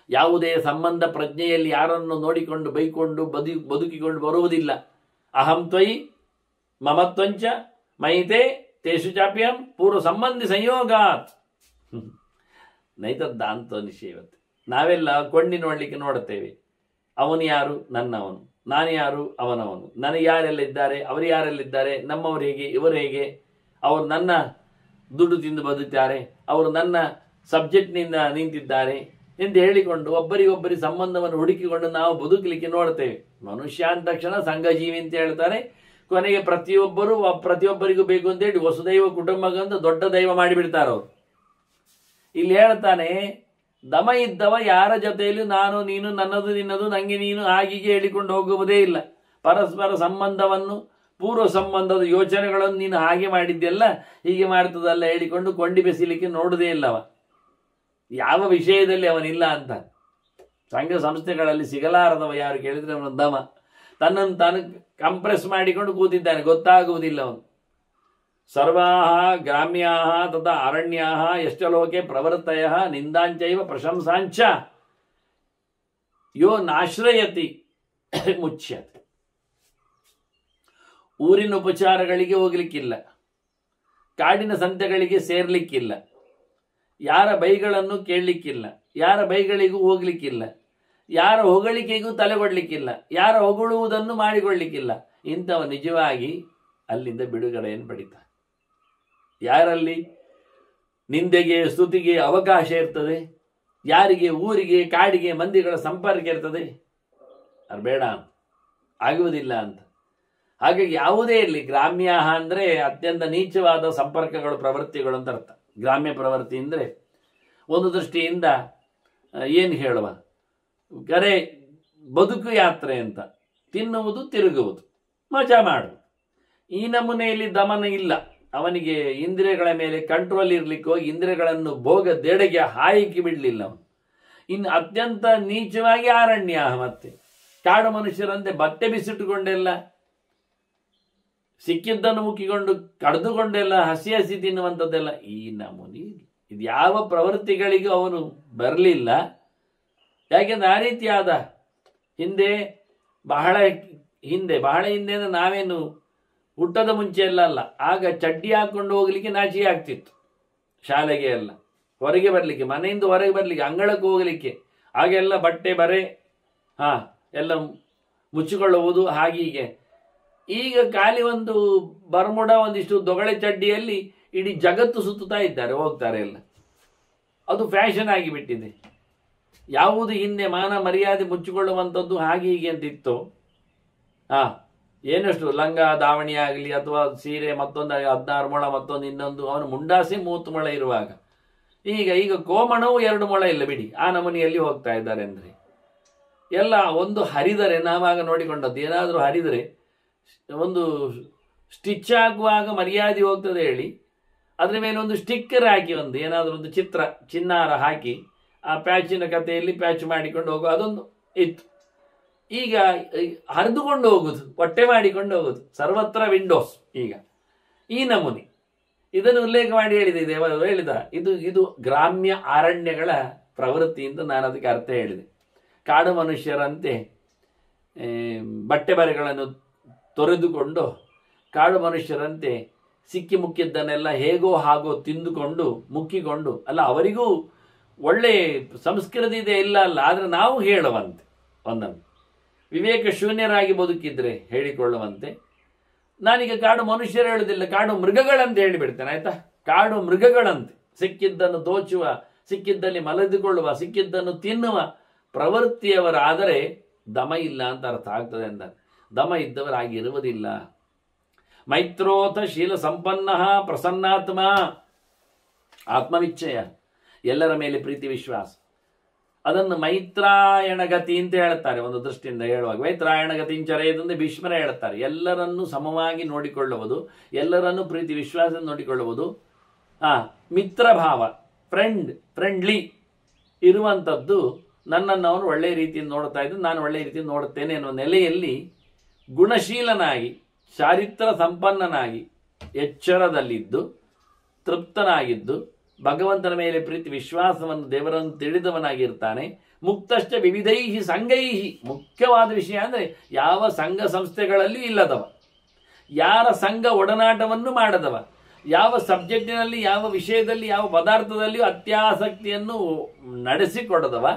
ಯಾವುದೇ ಸಂಬಂಧ ಪ್ರಜ್ಞೆಯಲ್ಲಿ ಯಾರನ್ನು ನೋಡಿಕೊಂಡು ಬೈಕೊಂಡು ಬದುಕಿಕೊಂಡು ಬರುವುದಿಲ್ಲ. ಅಹಂ ತ್ವಯಿ ಮಮತ್ವಂಚ ಮೈತೆ ತೇಷು ಚಾಪ್ಯಂ ಪೂರ್ವ ಸಂಬಂಧಿ ಸಂಯೋಗಾತ್ ನೈತದ್ದಾಂತ ನಿಶ್ಚಯವತ್ತೆ. ನಾವೆಲ್ಲ ಕೊಂಡಿ ನೋಡಲಿಕ್ಕೆ ನೋಡುತ್ತೇವೆ. ಅವನು ಯಾರು? ನನ್ನವನು. ನಾನು ಯಾರು? ಅವನವನು. ನನಗೆ ಯಾರೆಲ್ಲ ಇದ್ದಾರೆ? ಅವರು ಯಾರೆಲ್ಲಿದ್ದಾರೆ? ನಮ್ಮವರು ಹೇಗೆ? ಇವರು ಹೇಗೆ? ಅವರು ನನ್ನ ದುಡ್ಡು ತಿಂದು ಬದುಕ್ತಾರೆ, ಅವರು ನನ್ನ ಸಬ್ಜೆಕ್ಟ್ನಿಂದ ನಿಂತಿದ್ದಾರೆ ಎಂದು ಹೇಳಿಕೊಂಡು ಒಬ್ಬರಿಗೊಬ್ಬರಿ ಸಂಬಂಧವನ್ನು ಹುಡುಕಿಕೊಂಡು ನಾವು ಬದುಕಲಿಕ್ಕೆ ನೋಡ್ತೇವೆ. ಮನುಷ್ಯ ಅಂದ ತಕ್ಷಣ ಸಂಘಜೀವಿ ಅಂತ ಹೇಳ್ತಾರೆ. ಕೊನೆಗೆ ಪ್ರತಿಯೊಬ್ಬರಿಗೂ ಬೇಕು ಅಂತೇಳಿ ವಸುದೈವ ಕುಟುಂಬಗಂತ ದೊಡ್ಡ ದೈವ ಮಾಡಿಬಿಡ್ತಾರೆ ಅವರು. ಇಲ್ಲಿ ಹೇಳ್ತಾನೆ, ದಮ ಇದ್ದವ ಯಾರ ಜೊತೆಯಲ್ಲಿ ನಾನು ನೀನು, ನನ್ನದು ನಿನ್ನದು, ನಂಗೆ ನೀನು ಹಾಗೀಗೆ ಹೇಳಿಕೊಂಡು ಹೋಗುವುದೇ ಇಲ್ಲ. ಪರಸ್ಪರ ಸಂಬಂಧವನ್ನು, ಪೂರ್ವ ಸಂಬಂಧದ ಯೋಚನೆಗಳನ್ನು ನೀನು ಹಾಗೆ ಮಾಡಿದ್ದೆಲ್ಲ ಹೀಗೆ ಮಾಡ್ತದಲ್ಲ ಹೇಳಿಕೊಂಡು ಕೊಂಡಿ ಬೆಸಿಲಿಕ್ಕೆ ನೋಡುವುದೇ ಇಲ್ಲವ. ಯಾವ ವಿಷಯದಲ್ಲಿ ಅವನಿಲ್ಲ ಅಂತ. ಸಂಘ ಸಂಸ್ಥೆಗಳಲ್ಲಿ ಸಿಗಲಾರದವ ಯಾರು ಕೇಳಿದ್ರೆ ಅವನ ದಮ. ತನ್ನನ್ನು ತಾನು ಕಂಪ್ರೆಸ್ ಮಾಡಿಕೊಂಡು ಕೂತಿದ್ದಾನೆ, ಗೊತ್ತಾಗುವುದಿಲ್ಲ ಅವನು. ಸರ್ವಾಹ ಗ್ರಾಮ್ಯಾಹ ತಥಾ ಅರಣ್ಯಾಹ ಯಶ್ಚಲೋಕೆ ಪ್ರವರ್ತಯ ನಿಂದಾಂಚೈವ ಪ್ರಶಂಸಾಂಚ ಯೋ ನಾಶ್ರಯತಿ ಮುಚ್ಯತೆ. ಊರಿನ ಉಪಚಾರಗಳಿಗೆ ಹೋಗ್ಲಿಕ್ಕಿಲ್ಲ, ಕಾಡಿನ ಸಂತೆಗಳಿಗೆ ಸೇರ್ಲಿಕ್ಕಿಲ್ಲ, ಯಾರ ಬೈಗಳನ್ನು ಕೇಳಲಿಕ್ಕಿಲ್ಲ, ಯಾರ ಬೈಗಳಿಗೂ ಹೋಗ್ಲಿಕ್ಕಿಲ್ಲ, ಯಾರ ಹೊಗಳಿಕೆಗೂ ತಲೆಗೊಡ್ಲಿಕ್ಕಿಲ್ಲ, ಯಾರ ಹೊಗಳುವುದನ್ನು ಮಾಡಿಕೊಳ್ಳಿಕ್ಕಿಲ್ಲ. ಇಂಥವ ನಿಜವಾಗಿ ಅಲ್ಲಿಂದ ಬಿಡುಗಡೆಯನ್ನು ಪಡಿತಾನೆ. ಯಾರಲ್ಲಿ ನಿಂದೆಗೆ ಸ್ತುತಿಗೆ ಅವಕಾಶ ಇರ್ತದೆ, ಯಾರಿಗೆ ಊರಿಗೆ ಕಾಡಿಗೆ ಮಂದಿಗಳ ಸಂಪರ್ಕ ಇರ್ತದೆ, ಅದು ಬೇಡ, ಆಗುವುದಿಲ್ಲ ಅಂತ. ಹಾಗಾಗಿ ಯಾವುದೇ ಇರಲಿ, ಗ್ರಾಮ್ಯ ಅಂದರೆ ಅತ್ಯಂತ ನೀಚವಾದ ಸಂಪರ್ಕಗಳು, ಪ್ರವೃತ್ತಿಗಳು ಅಂತ ಅರ್ಥ. ಗ್ರಾಮ್ಯ ಪ್ರವೃತ್ತಿ ಅಂದರೆ ಒಂದು ದೃಷ್ಟಿಯಿಂದ ಏನು ಹೇಳುವ, ಕರೆ ಬದುಕು ಯಾತ್ರೆ ಅಂತ, ತಿನ್ನುವುದು, ತಿರುಗುವುದು, ಮಜಾ ಮಾಡುವುದು. ಈ ನಮೂನೆಯಲ್ಲಿ ದಮನ ಇಲ್ಲ ಅವನಿಗೆ. ಇಂದ್ರಿಯಗಳ ಮೇಲೆ ಕಂಟ್ರೋಲ್ ಇರಲಿಕ್ಕೆ ಹೋಗಿ ಇಂದ್ರಿಯಗಳನ್ನು ಭೋಗದೆಡೆಗೆ ಹಾಯಿಕೆ ಬಿಡಲಿಲ್ಲ ಅವನು. ಇನ್ನು ಅತ್ಯಂತ ನೀಚವಾಗಿ ಅರಣ್ಯ, ಮತ್ತೆ ಕಾಡು ಮನುಷ್ಯರಂತೆ ಬಟ್ಟೆ ಬಿಸಿಟ್ಟುಕೊಂಡೆಲ್ಲ, ಸಿಕ್ಕಿದ್ದನ್ನು ಮುಕ್ಕಿಕೊಂಡು ಕಡಿದುಕೊಂಡೆಲ್ಲ ಹಸಿ ಹಸಿ ತಿನ್ನುವಂಥದ್ದೆಲ್ಲ ಈ ನಮೂನಿ. ಇದು ಯಾವ ಪ್ರವೃತ್ತಿಗಳಿಗೂ ಅವನು ಬರಲಿಲ್ಲ. ಯಾಕೆಂದ್ರೆ ಆ ರೀತಿಯಾದ ಬಹಳ ಹಿಂದೆ ಅಂದ್ರೆ ನಾವೇನು ಹುಟ್ಟದ ಮುಂಚೆ ಎಲ್ಲ ಅಲ್ಲ, ಆಗ ಚಡ್ಡಿ ಹಾಕೊಂಡು ಹೋಗ್ಲಿಕ್ಕೆ ನಾಚಿಕೆ ಆಗ್ತಿತ್ತು. ಶಾಲೆಗೆ ಎಲ್ಲ ಹೊರಗೆ ಬರಲಿಕ್ಕೆ, ಮನೆಯಿಂದ ಹೊರಗೆ ಬರಲಿಕ್ಕೆ, ಅಂಗಳಕ್ಕೆ ಹೋಗಲಿಕ್ಕೆ ಆಗೆಲ್ಲ ಬಟ್ಟೆ ಬರೆ ಎಲ್ಲ ಮುಚ್ಚಿಕೊಳ್ಳುವುದು ಹಾಗೀಗೆ. ಈಗ ಖಾಲಿ ಒಂದು ಬರ್ಮುಡ, ಒಂದಿಷ್ಟು ದೊಗಳೆ ಚಡ್ಡಿಯಲ್ಲಿ ಇಡೀ ಜಗತ್ತು ಸುತ್ತುತ್ತಾ ಇದ್ದಾರೆ, ಹೋಗ್ತಾರೆ ಎಲ್ಲ. ಅದು ಫ್ಯಾಷನ್ ಆಗಿಬಿಟ್ಟಿದೆ. ಯಾವುದು ಹಿಂದೆ ಮಾನ ಮರ್ಯಾದೆ ಮುಚ್ಚಿಕೊಳ್ಳುವಂಥದ್ದು ಹಾಗೆ ಹೀಗೆ ಅಂತಿತ್ತು, ಏನಷ್ಟು ಲಂಗ ದಾವಣಿ ಆಗಲಿ ಅಥವಾ ಸೀರೆ ಮತ್ತೊಂದು 16 ಮೊಳ, ಮತ್ತೊಂದು ಇನ್ನೊಂದು, ಅವನು ಮುಂಡಾಸಿ 30 ಮೊಳ ಇರುವಾಗ ಈಗ ಕೋಮಣವು 2 ಮೊಳ ಇಲ್ಲ ಬಿಡಿ, ಆ ನಮೂನಿಯಲ್ಲಿ ಹೋಗ್ತಾ ಇದ್ದಾರೆ. ಅಂದರೆ ಎಲ್ಲ ಒಂದು ಹರಿದರೆ, ನಾವಾಗ ನೋಡಿಕೊಂಡದ್ದು, ಏನಾದರೂ ಹರಿದರೆ ಒಂದು ಸ್ಟಿಚ್ ಹಾಕುವಾಗ ಮರ್ಯಾದೆ ಹೋಗ್ತದೆ ಹೇಳಿ ಅದ್ರ ಮೇಲೆ ಒಂದು ಸ್ಟಿಕ್ಕರ್ ಹಾಕಿ, ಒಂದು ಏನಾದರೂ ಒಂದು ಚಿನ್ನಾರ ಹಾಕಿ ಆ ಪ್ಯಾಚಿನ ಕಥೆಯಲ್ಲಿ ಪ್ಯಾಚ್ ಮಾಡಿಕೊಂಡು ಹೋಗೋ ಅದೊಂದು ಇತ್ತು. ಈಗ ಹರಿದುಕೊಂಡು ಹೋಗುದು, ಹೊಟ್ಟೆ ಮಾಡಿಕೊಂಡು ಹೋಗುದು, ಸರ್ವತ್ರ ವಿಂಡೋಸ್. ಈಗ ಈ ನಮೂನಿ ಇದನ್ನು ಉಲ್ಲೇಖ ಮಾಡಿ ಹೇಳಿದೆ ದೇವರು ಹೇಳಿದ. ಇದು ಗ್ರಾಮ್ಯ ಅರಣ್ಯಗಳ ಪ್ರವೃತ್ತಿಯಿಂದ ನಾನು ಅದಕ್ಕೆ ಅರ್ಥ ಹೇಳಿದೆ. ಕಾಡು ಮನುಷ್ಯರಂತೆ ಬಟ್ಟೆ ಬರೆಗಳನ್ನು ತೊರೆದುಕೊಂಡು ಕಾಡು ಮನುಷ್ಯರಂತೆ ಸಿಕ್ಕಿ ಮುಕ್ಕಿದ್ದನ್ನೆಲ್ಲ ಹೇಗೋ ಹಾಗೋ ತಿಂದುಕೊಂಡು ಮುಕ್ಕಿಕೊಂಡು, ಅಲ್ಲ ಅವರಿಗೂ ಒಳ್ಳೆ ಸಂಸ್ಕೃತಿ ಇದೆ ಇಲ್ಲ ಅಲ್ಲ, ಆದರೆ ನಾವು ಹೇಳುವಂತೆ ಒಂದನ್ನು ವಿವೇಕ ಶೂನ್ಯರಾಗಿ ಬದುಕಿದ್ರೆ ಹೇಳಿಕೊಳ್ಳುವಂತೆ. ನಾನೀಗ ಕಾಡು ಮನುಷ್ಯರು ಹೇಳುವುದಿಲ್ಲ, ಕಾಡು ಮೃಗಗಳಂತೆ ಹೇಳಿಬಿಡ್ತೇನೆ ಆಯ್ತಾ. ಕಾಡು ಮೃಗಗಳಂತೆ ಸಿಕ್ಕಿದ್ದನ್ನು ದೋಚುವ, ಸಿಕ್ಕಿದ್ದಲ್ಲಿ ಮಲಗಿಕೊಳ್ಳುವ, ಸಿಕ್ಕಿದ್ದನ್ನು ತಿನ್ನುವ ಪ್ರವೃತ್ತಿಯವರಾದರೆ ದಮ ಇಲ್ಲ ಅಂತ ಅರ್ಥ ಆಗ್ತದೆ ಅಂತ. ದಮ ಇದ್ದವರಾಗಿರುವುದಿಲ್ಲ. ಮೈತ್ರೋಥ ಶೀಲ ಸಂಪನ್ನ ಪ್ರಸನ್ನಾತ್ಮ, ಆತ್ಮವಿಚ್ಚಯ, ಎಲ್ಲರ ಮೇಲೆ ಪ್ರೀತಿ ವಿಶ್ವಾಸ. ಅದನ್ನು ಮೈತ್ರಾಯಣ ಗತಿ ಅಂತ ಹೇಳ್ತಾರೆ ಒಂದು ದೃಷ್ಟಿಯಿಂದ ಹೇಳುವಾಗ. ಮೈತ್ರಾಯಣ ಗತಿಂಚರೆಯದೊಂದು ಭೀಷ್ಮರೇ ಹೇಳ್ತಾರೆ. ಎಲ್ಲರನ್ನೂ ಸಮವಾಗಿ ನೋಡಿಕೊಳ್ಳುವುದು, ಎಲ್ಲರನ್ನೂ ಪ್ರೀತಿ ವಿಶ್ವಾಸದಿಂದ ನೋಡಿಕೊಳ್ಳುವುದು, ಮಿತ್ರಭಾವ, ಫ್ರೆಂಡ್ಲಿ ಇರುವಂಥದ್ದು. ನನ್ನನ್ನು ಅವನು ಒಳ್ಳೆಯ ರೀತಿಯಿಂದ ನೋಡ್ತಾ ಇದ್ದು, ನಾನು ಒಳ್ಳೆಯ ರೀತಿಯಿಂದ ನೋಡುತ್ತೇನೆ ಎನ್ನುವ ನೆಲೆಯಲ್ಲಿ ಗುಣಶೀಲನಾಗಿ, ಚಾರಿತ್ರ ಸಂಪನ್ನನಾಗಿ, ಎಚ್ಚರದಲ್ಲಿದ್ದು, ತೃಪ್ತನಾಗಿದ್ದು, ಭಗವಂತನ ಮೇಲೆ ಪ್ರೀತಿ ವಿಶ್ವಾಸವನ್ನು, ದೇವರನ್ನು ತಿಳಿದವನಾಗಿರ್ತಾನೆ. ಮುಕ್ತಶ್ಚ ವಿವಿಧೈಹಿ ಸಂಘೈಹಿ, ಮುಖ್ಯವಾದ ವಿಷಯ ಅಂದರೆ ಯಾವ ಸಂಘ ಸಂಸ್ಥೆಗಳಲ್ಲಿ ಇಲ್ಲದವ, ಯಾರ ಸಂಘ ಒಡನಾಟವನ್ನು ಮಾಡದವ, ಯಾವ ಸಬ್ಜೆಕ್ಟಿನಲ್ಲಿ, ಯಾವ ವಿಷಯದಲ್ಲಿ, ಯಾವ ಪದಾರ್ಥದಲ್ಲಿಯೂ ಅತ್ಯಾಸಕ್ತಿಯನ್ನು ನಡೆಸಿಕೊಡದವ,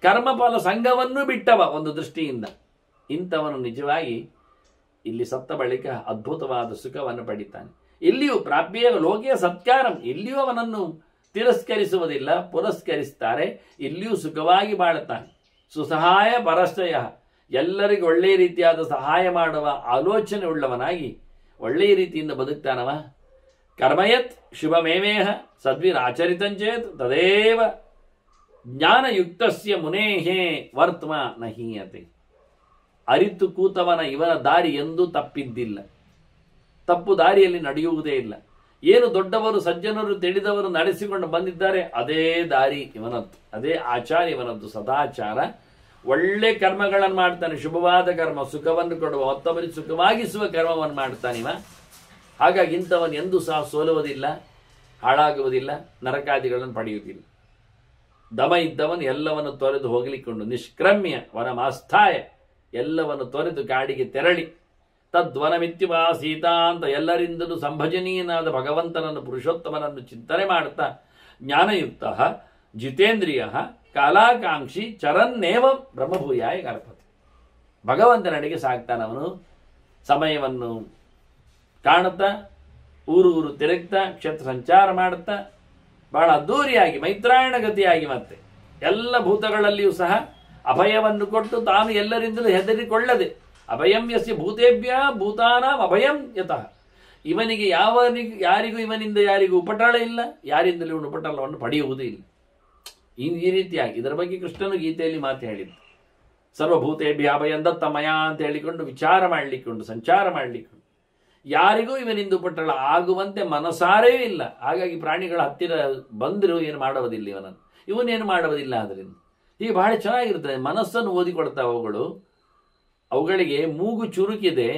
ಕರ್ಮಫಲ ಸಂಘವನ್ನು ಬಿಟ್ಟವ ಒಂದು ದೃಷ್ಟಿಯಿಂದ. ಇಂಥವನು ನಿಜವಾಗಿ ಇಲ್ಲಿ ಸತ್ತ ಬಳಿಕ ಅದ್ಭುತವಾದ ಸುಖವನ್ನು ಪಡಿತಾನೆ. ಇಲ್ಲಿಯೂ ಪ್ರಾಪ್ಯ ಲೋಕಿಯ ಸತ್ಕಾರಂ, ಇಲ್ಲಿಯೂ ಅವನನ್ನು ತಿರಸ್ಕರಿಸುವುದಿಲ್ಲ, ಪುರಸ್ಕರಿಸ್ತಾರೆ. ಇಲ್ಲಿಯೂ ಸುಖವಾಗಿ ಬಾಳುತ್ತಾನೆ. ಸುಸಹಾಯ ಪರಶ್ಚಯ, ಎಲ್ಲರಿಗೂ ಒಳ್ಳೆಯ ರೀತಿಯಾದ ಸಹಾಯ ಮಾಡುವ ಆಲೋಚನೆ ಉಳ್ಳವನಾಗಿ ಒಳ್ಳೆಯ ರೀತಿಯಿಂದ ಬದುಕ್ತಾನವ. ಕರ್ಮಯತ್ ಶುಭಮೇಮೇಹ ಸದ್ವಿರಾಚರಿತಂಚೇತ್ ತದೇವ ಜ್ಞಾನಯುಕ್ತಸ್ಯ ಮುನೇಹೇ ವರ್ತಮ ನಹೀಯತೆ. ಅರಿತು ಕೂತವನ ಇವನ ದಾರಿ ಎಂದೂ ತಪ್ಪಿದ್ದಿಲ್ಲ, ತಪ್ಪು ದಾರಿಯಲ್ಲಿ ನಡೆಯುವುದೇ ಇಲ್ಲ. ಏನು ದೊಡ್ಡವರು ಸಜ್ಜನರು ತಿಳಿದವರು ನಡೆಸಿಕೊಂಡು ಬಂದಿದ್ದಾರೆ ಅದೇ ದಾರಿ ಇವನದ್ದು, ಅದೇ ಆಚಾರ ಇವನದ್ದು, ಸದಾಚಾರ. ಒಳ್ಳೆ ಕರ್ಮಗಳನ್ನು ಮಾಡ್ತಾನೆ, ಶುಭವಾದ ಕರ್ಮ, ಸುಖವನ್ನು ಕೊಡುವ, ಮತ್ತೊಬ್ಬರಿಗೆ ಸುಖವಾಗಿಸುವ ಕರ್ಮವನ್ನು ಮಾಡ್ತಾನಿವ. ಹಾಗಾಗಿ ಇಂಥವನು ಎಂದೂ ಸಹ ಸೋಲುವುದಿಲ್ಲ, ಹಾಳಾಗುವುದಿಲ್ಲ, ನರಕಾದಿಗಳನ್ನು ಪಡೆಯುವುದಿಲ್ಲ. ದಮ ಇದ್ದವನು ಎಲ್ಲವನ್ನು ತೊರೆದು ಹೋಗಲಿಕ್ಕೊಂಡು ನಿಷ್ಕ್ರಮ್ಯ ವನಮಾಸ್ಥಾಯ, ಎಲ್ಲವನ್ನು ತೊರೆದು ಕಾಡಿಗೆ ತೆರಳಿ ತದ್ವನಮಿತ್ಯುಪಾಸೀತ ಅಂತ ಎಲ್ಲರಿಂದಲೂ ಸಂಭಜನೀಯನಾದ ಭಗವಂತನನ್ನು, ಪುರುಷೋತ್ತಮನನ್ನು ಚಿಂತನೆ ಮಾಡುತ್ತಾ ಜ್ಞಾನಯುಕ್ತ ಜಿತೇಂದ್ರಿಯ ಕಾಲಾಕಾಂಕ್ಷಿ ಚರನ್ನೇವ ಬ್ರಹ್ಮಭೂಯಾಯ ಕಲ್ಪತೆ. ಭಗವಂತನಡೆಗೆ ಸಾಗ್ತಾನವನು. ಸಮಯವನ್ನು ಕಾಣುತ್ತಾ, ಊರು ತಿರುಗ್ತಾ, ಕ್ಷೇತ್ರ ಸಂಚಾರ ಮಾಡುತ್ತಾ, ಬಹಳ ಅದ್ದೂರಿಯಾಗಿ ಮೈತ್ರಾಯಣ ಗತಿಯಾಗಿ ಮತ್ತೆ ಎಲ್ಲ ಭೂತಗಳಲ್ಲಿಯೂ ಸಹ ಅಭಯವನ್ನು ಕೊಟ್ಟು ತಾನು ಎಲ್ಲರಿಂದಲೂ ಹೆದರಿಕೊಳ್ಳದೆ, ಅಭಯಂ ಯಸ್ಯ ಭೂತೇಭ್ಯ ಭೂತಾನಾಂ ಅಭಯಂ ಯತಃ, ಇವನಿಗೆ ಯಾರಿಗೂ ಇವನಿಂದ ಯಾರಿಗೂ ಉಪಟಳ ಇಲ್ಲ, ಯಾರಿಂದಲೂ ಇವನು ಉಪಟಳವನ್ನು ಪಡೆಯುವುದೂ ಇಲ್ಲ. ಈ ರೀತಿಯಾಗಿ ಇದರ ಬಗ್ಗೆ ಕೃಷ್ಣನು ಗೀತೆಯಲ್ಲಿ ಮಾತು ಹೇಳಿದ್ದು. ಸರ್ವಭೂತೇಭ್ಯ ಅಭಯಂ ದತ್ತಮಯ ಅಂತ ಹೇಳಿಕೊಂಡು ವಿಚಾರ ಮಾಡಲಿಕ್ಕೊಂಡು, ಸಂಚಾರ ಮಾಡಲಿಕ್ಕೊಂಡು, ಯಾರಿಗೂ ಇವನಿಂದ ಉಪಟಳ ಆಗುವಂತೆ ಮನಸಾರೇ ಇಲ್ಲ. ಹಾಗಾಗಿ ಪ್ರಾಣಿಗಳ ಹತ್ತಿರ ಬಂದರೂ ಏನು ಮಾಡುವುದಿಲ್ಲ, ಇವನೇನು ಮಾಡುವುದಿಲ್ಲ. ಅದರಿಂದ ಈಗ ಬಹಳ ಚೆನ್ನಾಗಿರ್ತದೆ. ಮನಸ್ಸನ್ನು ಓದಿಕೊಡ್ತಾ ಅವುಗಳಿಗೆ ಮೂಗು ಚುರುಕಿದೆ,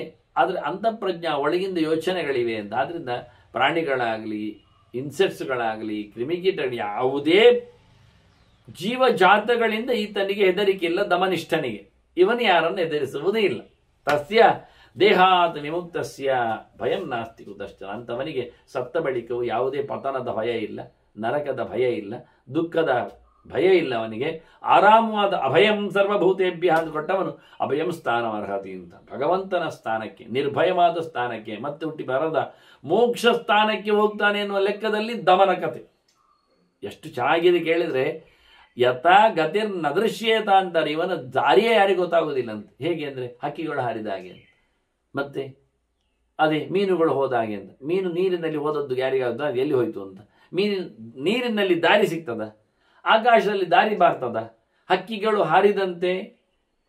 ಆದರೆ ಅಂತಃಪ್ರಜ್ಞಾ ಒಳಗಿಂದ ಯೋಚನೆಗಳಿವೆ ಅಂತ. ಆದ್ರಿಂದ ಪ್ರಾಣಿಗಳಾಗಲಿ, ಇನ್ಸೆಕ್ಟ್ಸ್ಗಳಾಗಲಿ, ಕ್ರಿಮಿಕೀಟಗಳು, ಯಾವುದೇ ಜೀವಜಾತಗಳಿಂದ ಈತನಿಗೆ ಹೆದರಿಕೆ ಇಲ್ಲ, ದಮನಿಷ್ಠನಿಗೆ. ಇವನು ಯಾರನ್ನು ಹೆದರಿಸುವುದೇ ಇಲ್ಲ. ತಸ್ಯ ದೇಹಾತ್ ವಿಮುಕ್ತಸ್ಯ ಭಯಂ ನಾಸ್ತಿ ಕುತಶ್ಚನ. ಅಂತವನಿಗೆ ಸತ್ತ ಬಳಿಕವು ಯಾವುದೇ ಪತನದ ಭಯ ಇಲ್ಲ, ನರಕದ ಭಯ ಇಲ್ಲ, ದುಃಖದ ಭಯ ಇಲ್ಲ. ಅವನಿಗೆ ಆರಾಮವಾದ ಅಭಯಂ ಸರ್ವಭೂತೇಭ್ಯ ಅಂತ ಕೊಟ್ಟವನು ಅಭಯಂ ಸ್ಥಾನಮರ್ಹತಿ ಅಂತ ಭಗವಂತನ ಸ್ಥಾನಕ್ಕೆ, ನಿರ್ಭಯವಾದ ಸ್ಥಾನಕ್ಕೆ, ಮತ್ತೆ ಹುಟ್ಟಿ ಬರದ ಮೋಕ್ಷ ಸ್ಥಾನಕ್ಕೆ ಹೋಗ್ತಾನೆ ಎನ್ನುವ ಲೆಕ್ಕದಲ್ಲಿ ದಮನ ಕತೆ ಎಷ್ಟು ಚೆನ್ನಾಗಿದೆ ಕೇಳಿದ್ರೆ. ಯಥಾ ಗತಿರ್ ನದೃಶ್ಯೇತ ಅಂತಾರೆ. ಇವನ ದಾರಿಯೇ ಯಾರಿಗೆ ಗೊತ್ತಾಗೋದಿಲ್ಲ ಅಂತ. ಹೇಗೆ ಅಂದರೆ ಹಕ್ಕಿಗಳು ಹಾರಿದ ಹಾಗೆ ಅಂತ, ಮತ್ತೆ ಅದೇ ಮೀನುಗಳು ಹೋದ ಹಾಗೆ ಅಂತ. ಮೀನು ನೀರಿನಲ್ಲಿ ಹೋದದ್ದು ಯಾರಿಗಾದ ಎಲ್ಲಿ ಹೋಯ್ತು ಅಂತ. ನೀರಿನಲ್ಲಿ ದಾರಿ ಸಿಗ್ತದ, ಆಕಾಶದಲ್ಲಿ ದಾರಿ ಬಾರ್ತದ. ಹಕ್ಕಿಗಳು ಹಾರಿದಂತೆ,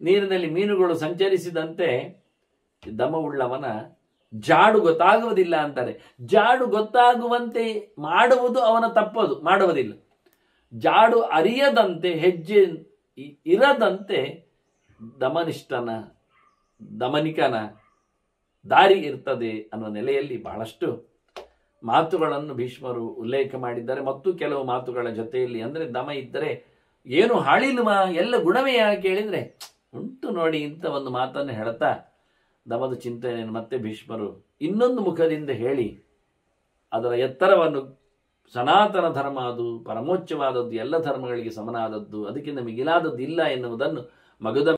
ನೀರಿನಲ್ಲಿ ಮೀನುಗಳು ಸಂಚರಿಸಿದಂತೆ ದಮವುಳ್ಳವನ ಜಾಡು ಗೊತ್ತಾಗುವುದಿಲ್ಲ ಅಂತಾರೆ. ಜಾಡು ಗೊತ್ತಾಗುವಂತೆ ಮಾಡುವುದು ಅವನ ತಪ್ಪದು, ಮಾಡುವುದಿಲ್ಲ. ಜಾಡು ಅರಿಯದಂತೆ, ಹೆಜ್ಜೆ ಇರದಂತೆ ದಮನಿಷ್ಠನ, ದಮನಿಕನ ದಾರಿ ಇರ್ತದೆ ಅನ್ನುವ ನೆಲೆಯಲ್ಲಿ ಬಹಳಷ್ಟು ಮಾತುಗಳನ್ನು ಭೀಷ್ಮರು ಉಲ್ಲೇಖ ಮಾಡಿದ್ದಾರೆ. ಮತ್ತು ಕೆಲವು ಮಾತುಗಳ ಜೊತೆಯಲ್ಲಿ ಅಂದರೆ ದಮ ಇದ್ದರೆ ಏನು ಹಾಳಿಲ್ವ, ಎಲ್ಲ ಗುಣವೇ ಯಾಕೆ ಕೇಳಿದರೆ ಉಂಟು ನೋಡಿ ಇಂಥ ಒಂದು ಮಾತನ್ನು ಹೇಳ್ತಾ ದಮದ ಚಿಂತನೆಯನ್ನು ಮತ್ತೆ ಭೀಷ್ಮರು ಇನ್ನೊಂದು ಮುಖದಿಂದ ಹೇಳಿ ಅದರ ಎತ್ತರವನ್ನು, ಸನಾತನ ಧರ್ಮ ಅದು ಪರಮೋಚ್ಚವಾದದ್ದು, ಎಲ್ಲ ಧರ್ಮಗಳಿಗೆ ಸಮನಾದದ್ದು, ಅದಕ್ಕಿಂತ ಮಿಗಿಲಾದದ್ದು ಇಲ್ಲ ಎನ್ನುವುದನ್ನು ಮಗದ